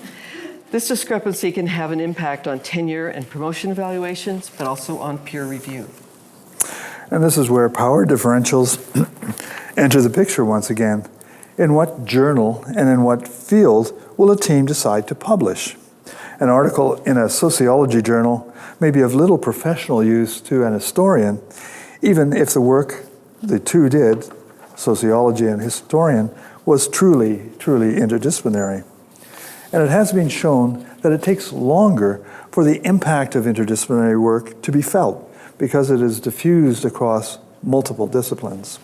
This discrepancy can have an impact on tenure and promotion evaluations, but also on peer review. And this is where power differentials enter the picture once again. In what journal and in what field will a team decide to publish? An article in a sociology journal may be of little professional use to an historian, even if the work the two did, sociology and historian, was truly interdisciplinary. And it has been shown that it takes longer for the impact of interdisciplinary work to be felt because it is diffused across multiple disciplines.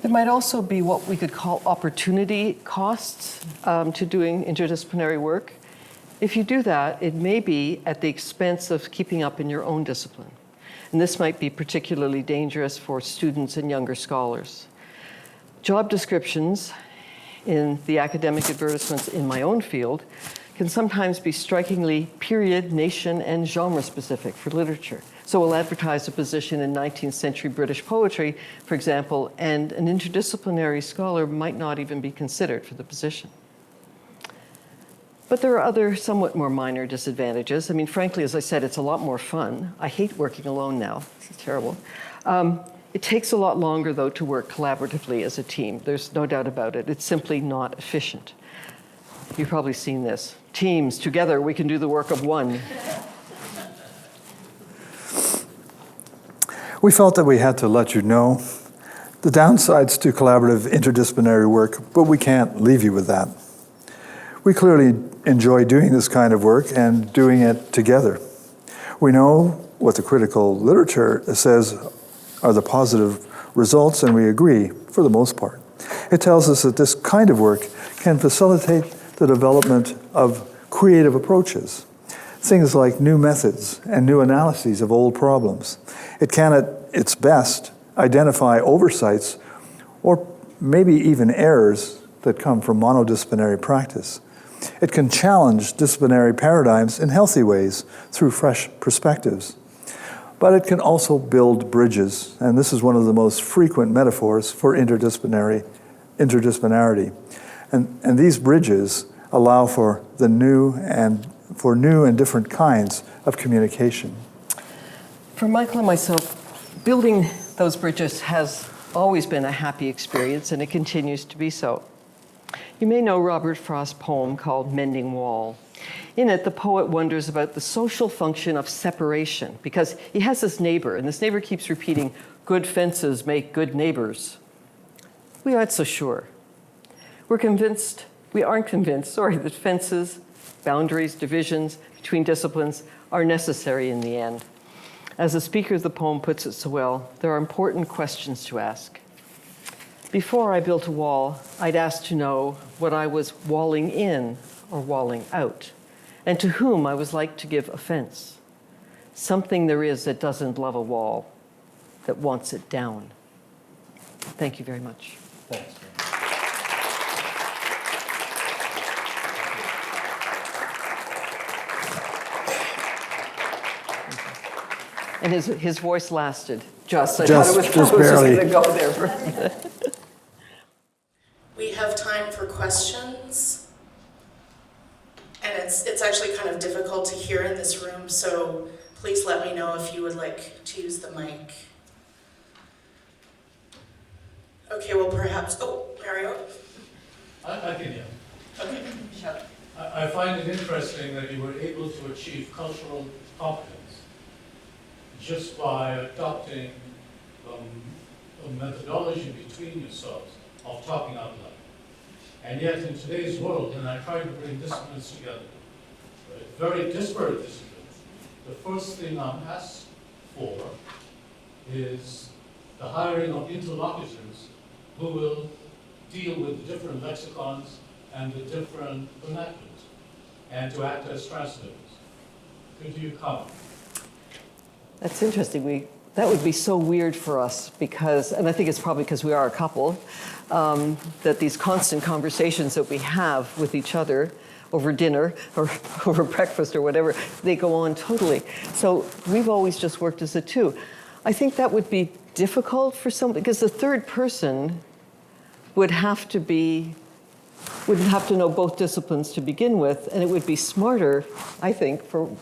There might also be what we could call opportunity costs to doing interdisciplinary work. If you do that, it may be at the expense of keeping up in your own discipline. And this might be particularly dangerous for students and younger scholars. Job descriptions in the academic advertisements in my own field can sometimes be strikingly period, nation, and genre specific for literature. So we'll advertise a position in 19th century British poetry, for example, and an interdisciplinary scholar might not even be considered for the position. But there are other somewhat more minor disadvantages. I mean, frankly, as I said, it's a lot more fun. I hate working alone now. This is terrible. It takes a lot longer, though, to work collaboratively as a team. There's no doubt about it. It's simply not efficient. You've probably seen this. Teams, together, we can do the work of one. We felt that we had to let you know the downsides to collaborative interdisciplinary work, but we can't leave you with that. We clearly enjoy doing this kind of work and doing it together. We know what the critical literature says are the positive results, and we agree for the most part. It tells us that this kind of work can facilitate the development of creative approaches. things like new methods and new analyses of old problems. It can, at its best, identify oversights or maybe even errors that come from monodisciplinary practice. It can challenge disciplinary paradigms in healthy ways through fresh perspectives. But it can also build bridges, and this is one of the most frequent metaphors for interdisciplinarity. And these bridges allow for new and different kinds of communication. For Michael and myself, building those bridges has always been a happy experience, and it continues to be so. You may know Robert Frost's poem called Mending Wall. In it, the poet wonders about the social function of separation, because he has this neighbor, and this neighbor keeps repeating, "Good fences make good neighbors." We aren't so sure. We aren't convinced, that fences, boundaries, divisions between disciplines are necessary in the end. As the speaker of the poem puts it so well, there are important questions to ask. Before I built a wall, I'd ask to know what I was walling in or walling out, and to whom I was like to give offense. Something there is that doesn't love a wall, that wants it down. Thank you very much. Thanks. And his voice lasted just. I Just- thought it was just probably barely. going to go there for a minute. We have time for questions. And it's actually kind of difficult to hear in this room, so please let me know if you would like to use the mic. Okay, well perhaps, Mario? I can hear. Okay, shout. I find it interesting that you were able to achieve cultural competence just by adopting a methodology between yourselves of talking out loud. And yet in today's world, when I try to bring disciplines together, right, very disparate disciplines, the first thing I'm asked for is the hiring of interlocutors who will deal with the different lexicons and the different vernaculars, and to act as translators. Could you comment? That's interesting. That would be so weird for us because, and I think it's probably because we are a couple, that these constant conversations that we have with each other over dinner or over breakfast or whatever, they go on totally. So we've always just worked as a two. I think that would be difficult for somebody because the third person would have to know both disciplines to begin with, and it would be smarter, I think, for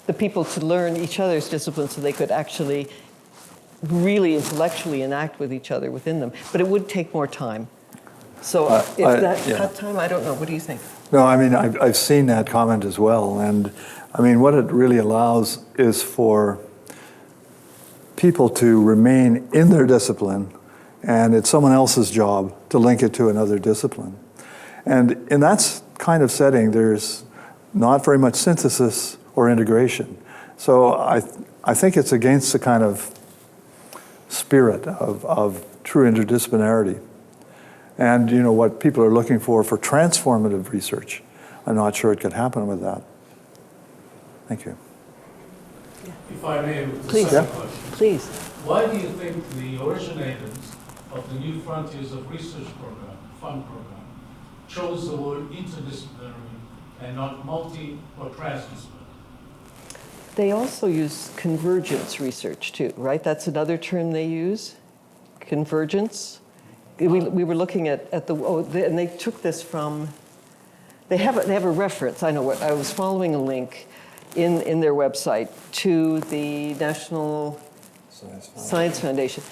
the people to learn each other's disciplines so they could actually really intellectually enact with each other within them. But it would take more time. So cut time, I don't know. What do you think? No, I mean, I've seen that comment as well. And I mean, what it really allows is for people to remain in their discipline, and it's someone else's job to link it to another discipline. And in that kind of setting, there's not very much synthesis or integration. So I think it's against the kind of spirit of true interdisciplinarity. And you know what people are looking for transformative research. I'm not sure it could happen with that. Thank you. If I may, with the Please. second question. Please. Why do you think the originators of the New Frontiers of Research program, fund program, chose the word interdisciplinary and not multi or transdisciplinary? They also use convergence research too, right? That's another term they use, convergence. We were looking at and they took this from, they have a reference, I know what, I was following a link in their website to the National Science Foundation,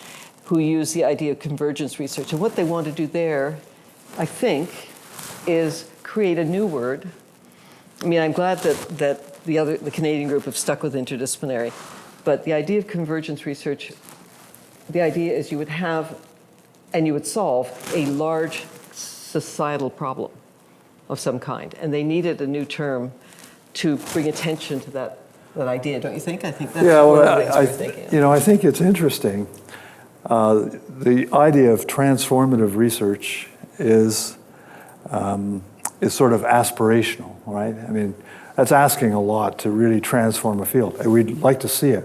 who use the idea of convergence research. And what they want to do there, I think, is create a new word. I mean, I'm glad that the Canadian group have stuck with interdisciplinary, but the idea of convergence research, the idea is you would have and you would solve a large societal problem of some kind. And they needed a new term to bring attention to that idea, don't you think? I think that's one of the things we're thinking. You know, I think it's interesting. The idea of transformative research is sort of aspirational, right? I mean, that's asking a lot to really transform a field. And we'd like to see it,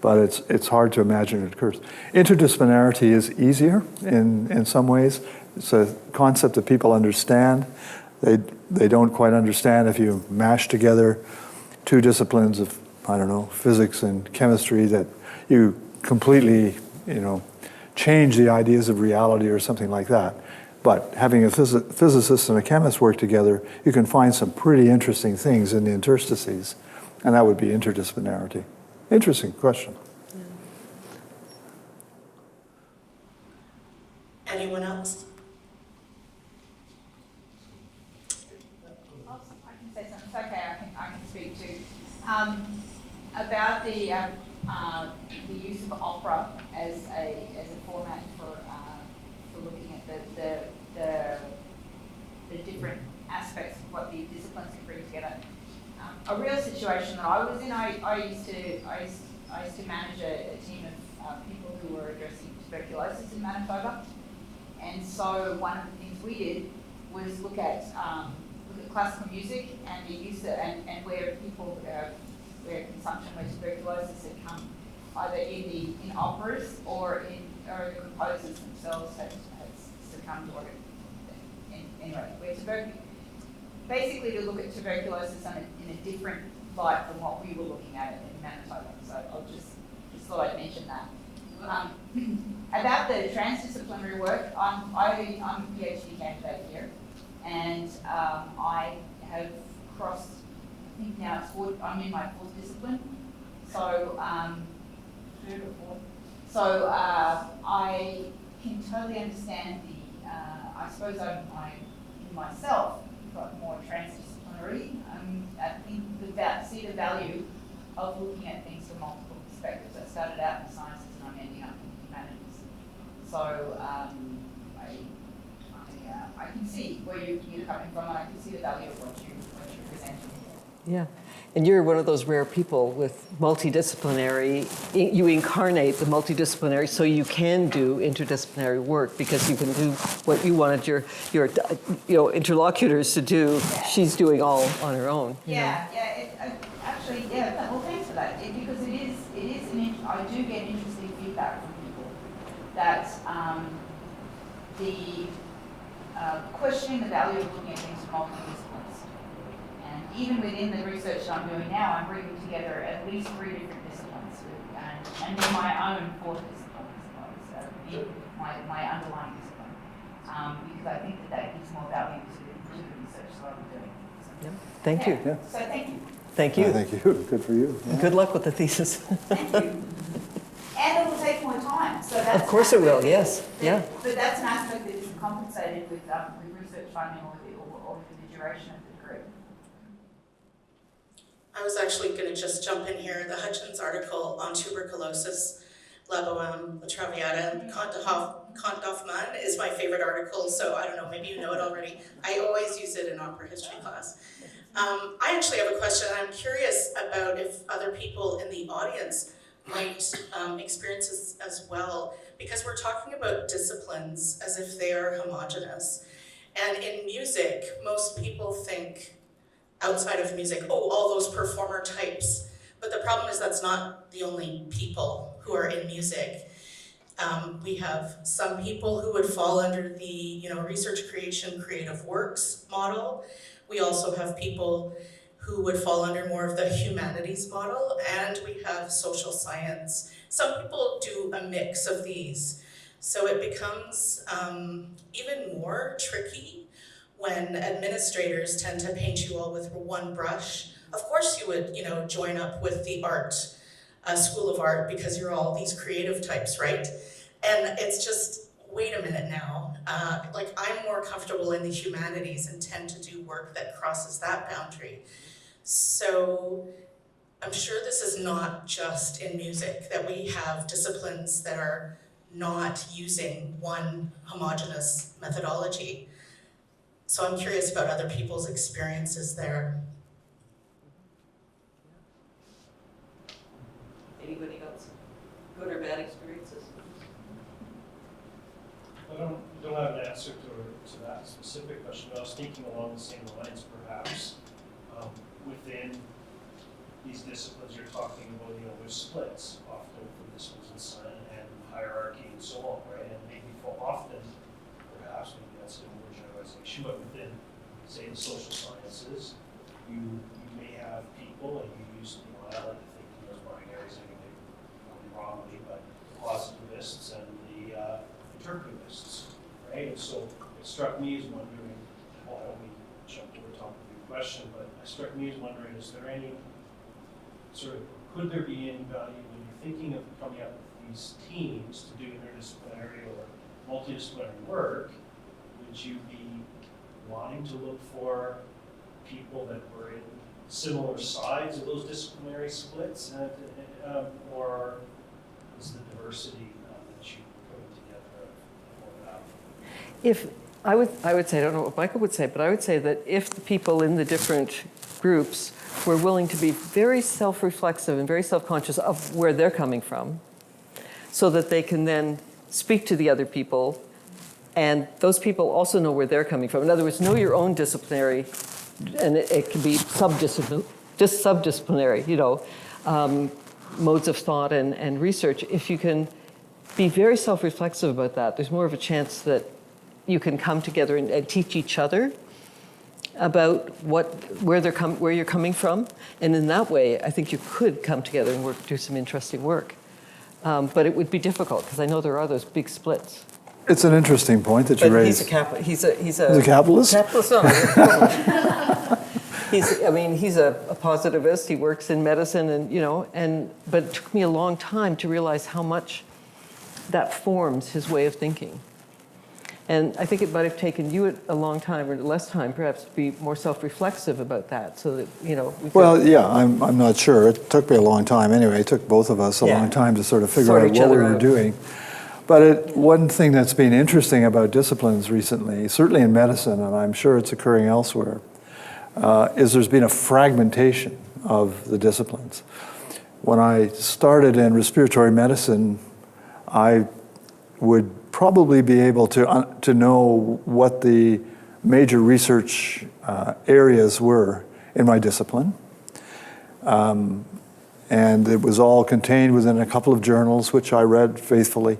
but it's hard to imagine it occurs. Interdisciplinarity is easier in some ways. It's a concept that people understand. They don't quite understand if you mash together two disciplines of, I don't know, physics and chemistry, that you completely, change the ideas of reality or something like that. But having a physicist and a chemist work together, you can find some pretty interesting things in the interstices, and that would be interdisciplinarity. Interesting question. Anyone else? I can say something. It's okay. I can speak to about the use of opera as a format for looking at the different aspects of what the disciplines can bring together. A real situation that I was in, I used to manage a team of people who were addressing tuberculosis in Manitoba, and so one of the things we did was look at classical music and the use of, and where people where consumption, where tuberculosis had come either in operas or the composers themselves had succumbed to it. Anyway, basically to look at tuberculosis in a different light than what we were looking at it in Manitoba. So I'll just thought I'd mention that. About the transdisciplinary work, I'm a PhD candidate here, and I have crossed, I think now I'm in my fourth discipline, so third or fourth. So I can totally understand I suppose I'm in myself got more transdisciplinary. I think see the value of looking at things from multiple perspectives. I started out in the sciences and I'm ending up in humanities. So I can see where you're coming from, and I can see the value of what you're presenting. Yeah, and you're one of those rare people with multidisciplinary, you incarnate the multidisciplinary so you can do interdisciplinary work because you can do what you wanted your interlocutors to do. She's doing all on her own. Actually, well, thanks for that. Because I do get interesting feedback from people that questioning the value of looking at things from multiple disciplines. And even within the research that I'm doing now, I'm bringing together at least 3 different disciplines, and in my own 4th discipline, I suppose, my underlying discipline, because I think that gives more value to the research that I'm doing. So, Yep. Thank you. Yeah. So thank you. Thank you. Thank you. Good for you. Yeah. Good luck with the thesis. Thank you. And it will take more time. So that's Of course it will, yes. Yeah. But that's an aspect that isn't compensated with research funding or the duration of the degree. I was actually going to just jump in here. The Hutcheons article on tuberculosis, La Bohème, La Traviata, and Conte d'Hoffmann is my favorite article, so I don't know, maybe you know it already. I always use it in opera history class. I actually have a question. I'm curious about if other people in the audience might experience this as well, because we're talking about disciplines as if they are homogenous. And in music, most people think outside of music, all those performer types. But the problem is that's not the only people who are in music. We have some people who would fall under the research creation creative works model. We also have people who would fall under more of the humanities model, and we have social science. Some people do a mix of these. So it becomes even more tricky when administrators tend to paint you all with one brush. Of course you would, join up with the art, School of Art, because you're all these creative types, right? And it's just, wait a minute now. I'm more comfortable in the humanities and tend to do work that crosses that boundary. So I'm sure this is not just in music, that we have disciplines that are not using one homogeneous methodology. So I'm curious about other people's experiences there. Anybody else? Good or bad experiences? I don't have an answer to that specific question, but I was thinking along the same lines, perhaps. within these disciplines you're talking about, there's splits often for disciplines and hierarchy and so on, right? And maybe for often, perhaps, maybe that's a more generalization, but within, say, the social sciences, you may have people, and you use, I like to think of those binaries, I mean, probably wrongly, but the positivists and the interpretivists, right? And so it struck me as wondering, well, I don't mean to jump over top of your question, but it struck me as wondering, is there any sort of, could there be any value when you're thinking of coming up with these teams to do interdisciplinary or multidisciplinary work, would you be wanting to look for people that were in similar sides of those disciplinary splits, or is the diversity that you put together more valuable? If I would say, I don't know what Michael would say, but I would say that if the people in the different groups were willing to be very self-reflexive and very self-conscious of where they're coming from, so that they can then speak to the other people, and those people also know where they're coming from. In other words, know your own disciplinary, and it can be subdisciplinary, modes of thought and research. If you can be very self-reflexive about that, there's more of a chance that you can come together and teach each other about where you're coming from, and in that way, I think you could come together and do some interesting work. But it would be difficult because I know there are those big splits. It's an interesting point that you raised. He's a capitalist? Capitalist, no. He's a positivist. He works in medicine, and but it took me a long time to realize how much that forms his way of thinking. And I think it might have taken you a long time, or less time, perhaps, to be more self-reflexive about that, so that Well, yeah, I'm not sure. It took me a long time anyway. It took both of us a long time to sort of figure out what we were doing. But one thing that's been interesting about disciplines recently, certainly in medicine, and I'm sure it's occurring elsewhere, is there's been a fragmentation of the disciplines. When I started in respiratory medicine, I would probably be able to know what the major research areas were in my discipline. And it was all contained within a couple of journals, which I read faithfully.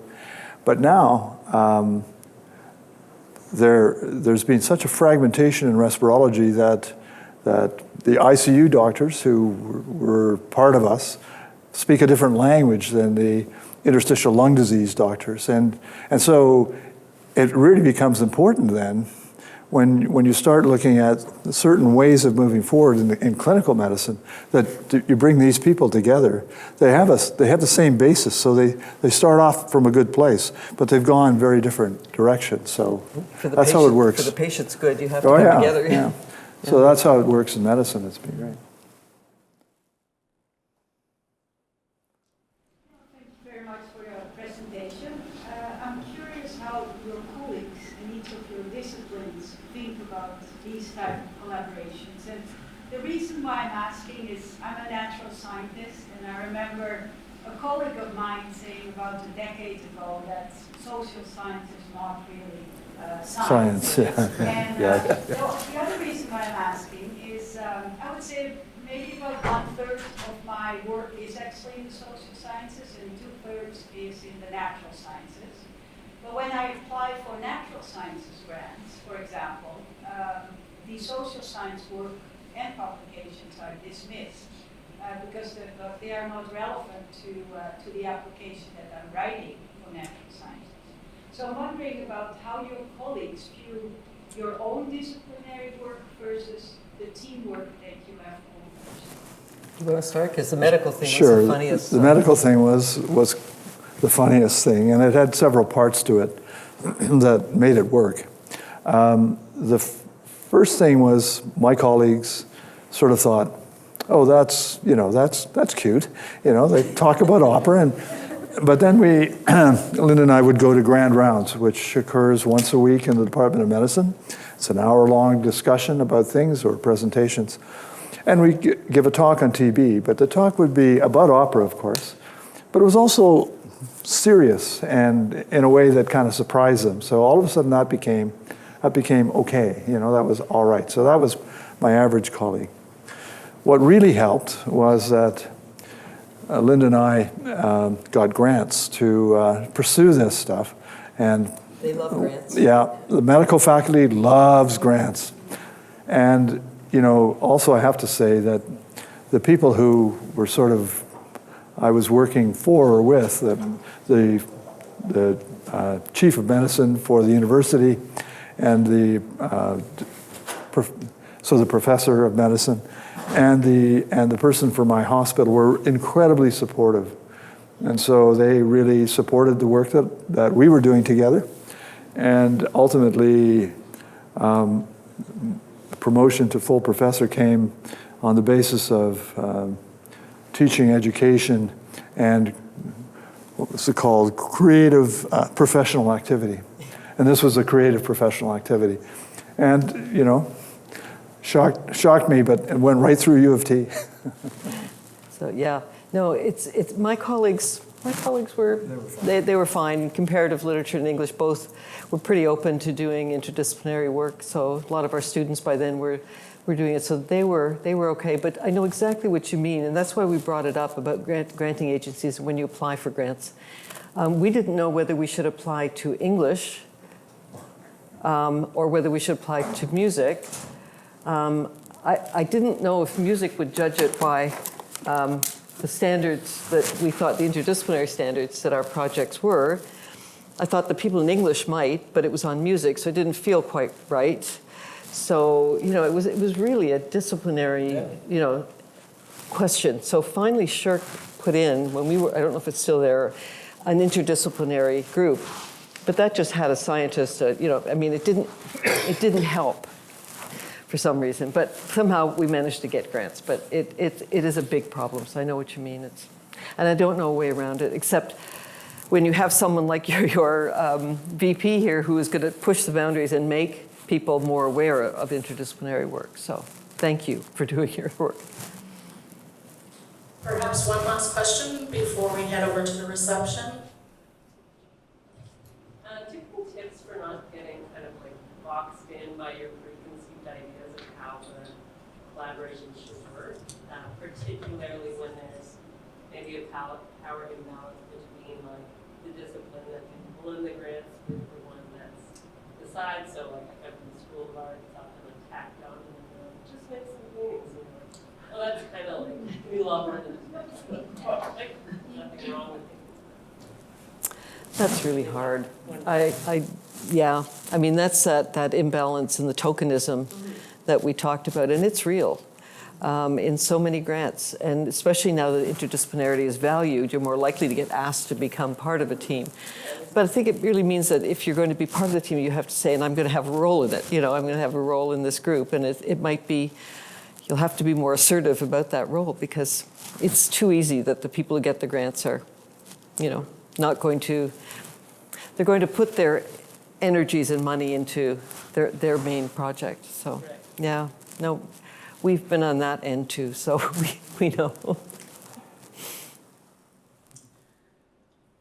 But now, there's been such a fragmentation in respirology that the ICU doctors who were part of us speak a different language than the interstitial lung disease doctors. And so it really becomes important then when you start looking at certain ways of moving forward in clinical medicine, that you bring these people together. They have the same basis, so they start off from a good place, but they've gone very different directions. So that's how it works. For the patient's good, you have to come together. Yeah. So that's how it works in medicine. It's been great. Thank you very much for your presentation. I'm curious how your colleagues in each of your disciplines think about these type of collaborations. And the reason why I'm asking is I'm a natural scientist, and I remember a colleague of mine saying about a decade ago that social science is not really science. And the other reason why I'm asking is I would say maybe about 1/3 of my work is actually in the social sciences and 2/3 is in the natural sciences. But when I apply for natural sciences grants, for example, the social science work and publications are dismissed because they are not relevant to the application that I'm writing for natural sciences. So I'm wondering about how your colleagues view your own disciplinary work versus the teamwork that you have on. You want to start? Because the medical thing Sure. was the funniest. The medical thing was the funniest thing, and it had several parts to it that made it work. The first thing was my colleagues sort of thought, oh, that's cute. They talk about opera, but then Linda and I would go to grand rounds, which occurs once a week in the Department of Medicine. It's an hour-long discussion about things or presentations. And we give a talk on TB, but the talk would be about opera, of course, but it was also serious and in a way that kind of surprised them. So all of a sudden that became okay. That was all right. So that was my average colleague. what really helped was that Linda and I got grants to pursue this stuff. And They love grants. yeah, the medical faculty loves grants. And, you know, also I have to say that the people who were sort of, I was working for or with, the chief of medicine for the university and the professor of medicine and the person for my hospital were incredibly supportive. And so they really supported the work that we were doing together. And ultimately, promotion to full professor came on the basis of teaching education and what was it called? Creative professional activity. And this was a creative professional activity. And, you know, shocked me, but it went right through U of T. So yeah, no, it's my colleagues were they were fine. Comparative literature and English both were pretty open to doing interdisciplinary work. So a lot of our students by then were doing it. So they were okay. But I know exactly what you mean, and that's why we brought it up about granting agencies when you apply for grants. We didn't know whether we should apply to English or whether we should apply to music. I didn't know if music would judge it by the standards that we thought, the interdisciplinary standards that our projects were. I thought the people in English might, but it was on music, so it didn't feel quite right. So, you know, it was really a disciplinary, you know, question. So finally Schultz put in, when we were, I don't know if it's still there, an interdisciplinary group, but that just had a scientist, you know, I mean, it didn't help for some reason, but somehow we managed to get grants. But it is a big problem, so I know what you mean. And I don't know a way around it, except when you have someone like your VP here who is going to push the boundaries and make people more aware of interdisciplinary work. So thank you for doing your work. Perhaps one last question before we head over to the reception. Typical tips for not getting kind of like boxed in by your preconceived ideas of how the collaboration should work, particularly when there's maybe a power imbalance between like the discipline that can pull in the grants with the one that's the side. So like I'm from the School of Art, it's often like tacked on and just make some meetings. And like, well, that's kind of like we love it. Like nothing wrong with it. That's really hard. Yeah, I mean, that's that imbalance and the tokenism that we talked about, and it's real in so many grants, and especially now that interdisciplinarity is valued, you're more likely to get asked to become part of a team. But I think it really means that if you're going to be part of the team, you have to say, and I'm going to have a role in it. You know, I'm going to have a role in this group, and it might be, you'll have to be more assertive about that role, because it's too easy that the people who get the grants are, you know, not going to, they're going to put their energies and money into their main project. So, yeah, no, we've been on that end too, so we know.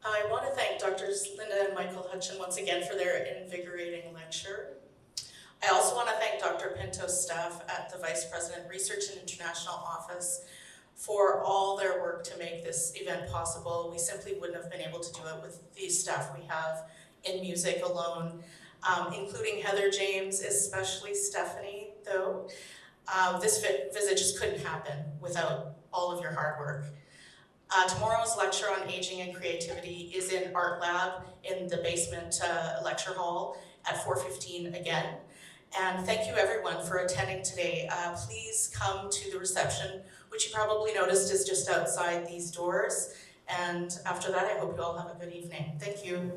I want to thank Drs. Linda and Michael Hutcheon once again for their invigorating lecture. I also want to thank Dr. Pinto's staff at the Vice President Research and International Office for all their work to make this event possible. We simply wouldn't have been able to do it with the staff we have in music alone, including Heather James, especially Stephanie, though. This visit just couldn't happen without all of your hard work. Tomorrow's lecture on aging and creativity is in Art Lab in the basement lecture hall at 4:15 again. And thank you everyone for attending today. Please come to the reception, which you probably noticed is just outside these doors. And after that, I hope you all have a good evening. Thank you.